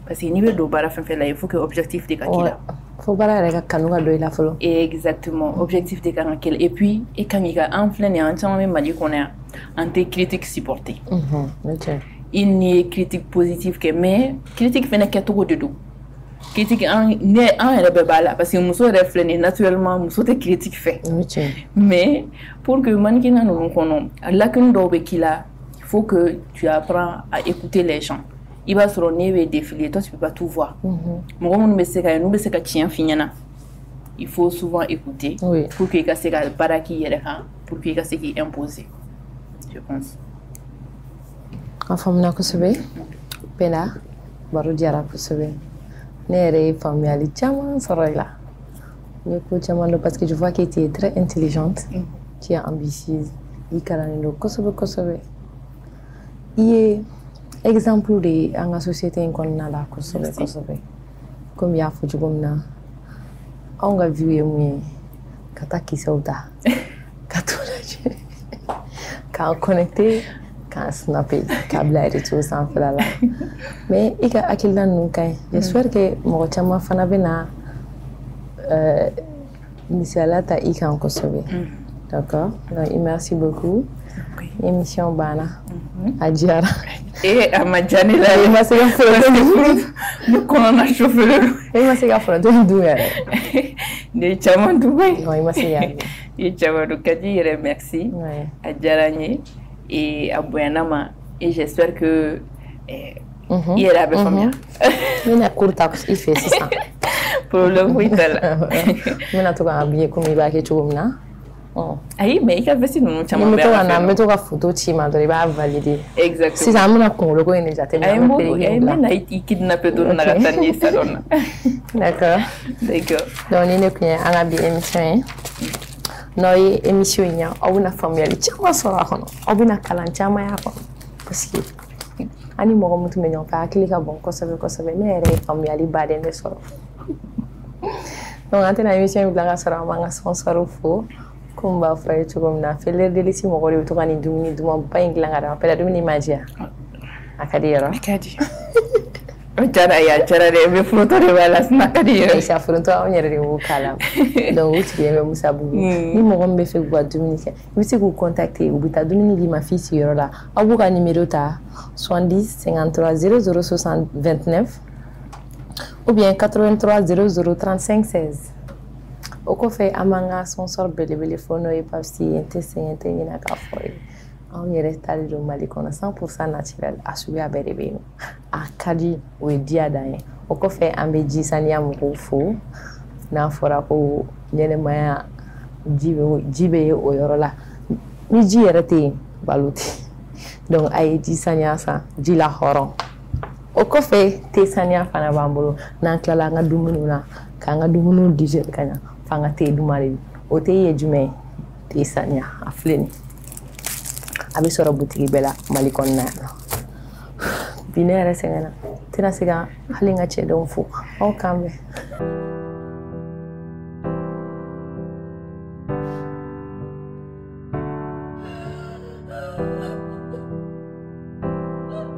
parce que n'i bɛ don baara fɛn fɛn la il faut que objectif de ka k'i la fo baara yɛrɛ ka kanu ka don i la fɔlɔ exactement objectif de kan ka k'i la et puis i kan k'i ka an filɛ nin ye an caman bɛ Mali kɔnɔ yan an tɛ critique supporter il n'y a critique positive que mais critique fɛnɛ kɛcogo de don critique an yɛrɛ bɛɛ b'a la parce que muso yɛrɛ filɛ nin naturellement muso tɛ critique fɛ mais pour que mannequinat ninnu kɔnɔ lakini dɔw bɛ k'i la il faut que tu apprends à écouter les gens i b'a sɔrɔ ne bɛ défiler toi tu peux pas tout voir mɔgɔ minnu bɛ se ka n'u bɛ se ka tiɲɛ f'i ɲɛna il faut souvent écouter pour que i ka se ka baara k'i yɛrɛ kan pour que i ka se k'i imposer je pense. En faamuna kosɛbɛ Penda baro diyara kosɛbɛ ne yɛrɛ ye faamuyali caman sɔrɔ i la n ye ko caman dɔn parce que je vois que tu es très intelligente tu es ambitieuse i kalannen don kosɛbɛ kosɛbɛ i ye exemple de ye an ka société in kɔnɔna la kosɛbɛ kosɛbɛ comme i y'a fɔ cogo min na anw ka vie ye mun ye ka taa kisɛw ta ka t'o lajɛ k'an connecter k'an snapper k'a bila réseau sanfɛla la mais i ka hakilina ninnu ka ɲi j'espère que mɔgɔ caman fana bɛ na misaliya ta i kan kosɛbɛ d'accord donc merci beaucoup émission banna a diyara a ma diya ne la i ma se ka foronto ne kɔnɔna chauffé i ma se ka foronto dun yɛrɛ ne ye caman dun koyi non i ma se k'a dun i ye caman dun Kadi yɛrɛ merci a diyara n ye et a bonyana ma et j'espère que i yɛrɛ a bɛ faamuya n bɛna cours ta i fɛ sisan problème foyi t'a la n bɛna to k'an habiller comme i b'a kɛ cogo min na ayi mais i ka vesti ninnu caman bɛ an fɛ n bɛ to ka photo ci ma dɔrɔn i b'a valider exactement sisan an bɛna kunkoloko in de jateminɛ an bɛ perruque bila n bɛna i kidnapper don na ka taa n'i ye salon na d'accord donc ni ne tun ye an ka bi émission ye n'aw ye émission in yan aw bɛna faamuyali caman sɔrɔ a kɔnɔ aw bɛna kalan caman y'a kɔnɔ parce que an ni mɔgɔ min tun bɛ ɲɔgɔn fɛ hakili ka bon kosɛbɛ kosɛbɛ ne yɛrɛ ye faamuyali baden de sɔrɔ donc an tɛna émission in bila ka sɔrɔ an m'an ka sponsor fo komi b'a fɔ a ye cogo min na Fleur de Lys mɔgɔw de bɛ to ka nin dumuni dumanba in dilan ka d'a ma Penda dumuni ma diya a ka di yɔrɔ a ka di o diyara ye a diyara dɛ mais foronto de b'a la sinon a ka di yɛrɛ Aïcha foronto anw yɛrɛ de b'o k'a la donc u sigilen bɛ Musabugu ni mɔgɔ min bɛ fɛ k'u ka dumuni kɛ i bɛ se k'u contacter u bɛ taa dumuni d'i ma f'i sigiyɔrɔ la aw b'u ka numéro ta 70 53 00 60 29 ou bien 83 00 35 16 o kɔfɛ an b'an ka sponsor belebele fɔ n'o ye Papsi n tɛ sɛgɛn n tɛ ɲinɛ k'a fɔ ye anw yɛrɛ tali don Mali kɔnɔ 100% naturel a suguya bɛɛ de bɛ yen a ka di o ye diya dan ye o kɔfɛ an bɛ ji saniya mɔgɔw fo n'a fɔra ko ɲɛnɛmaya ji bɛ ye o yɔrɔ la ni ji yɛrɛ tɛ yen balo tɛ donc a ye ji saniya san ji la hɔrɔn o kɔfɛ te saniya fana b'an bolo n'an tilala an ka dumuniw na k'an ka dumuniw digérer ka ɲa f'an ka te duman de bi o te ye jumɛn ye te saniya a filɛ nin a bɛ sɔrɔ butigi bɛɛ la Mali kɔnɔna yan nɔ bi ne yɛrɛ sɛgɛnna tɛna se ka hali n ka cɛdenw fo aw k'an bɛn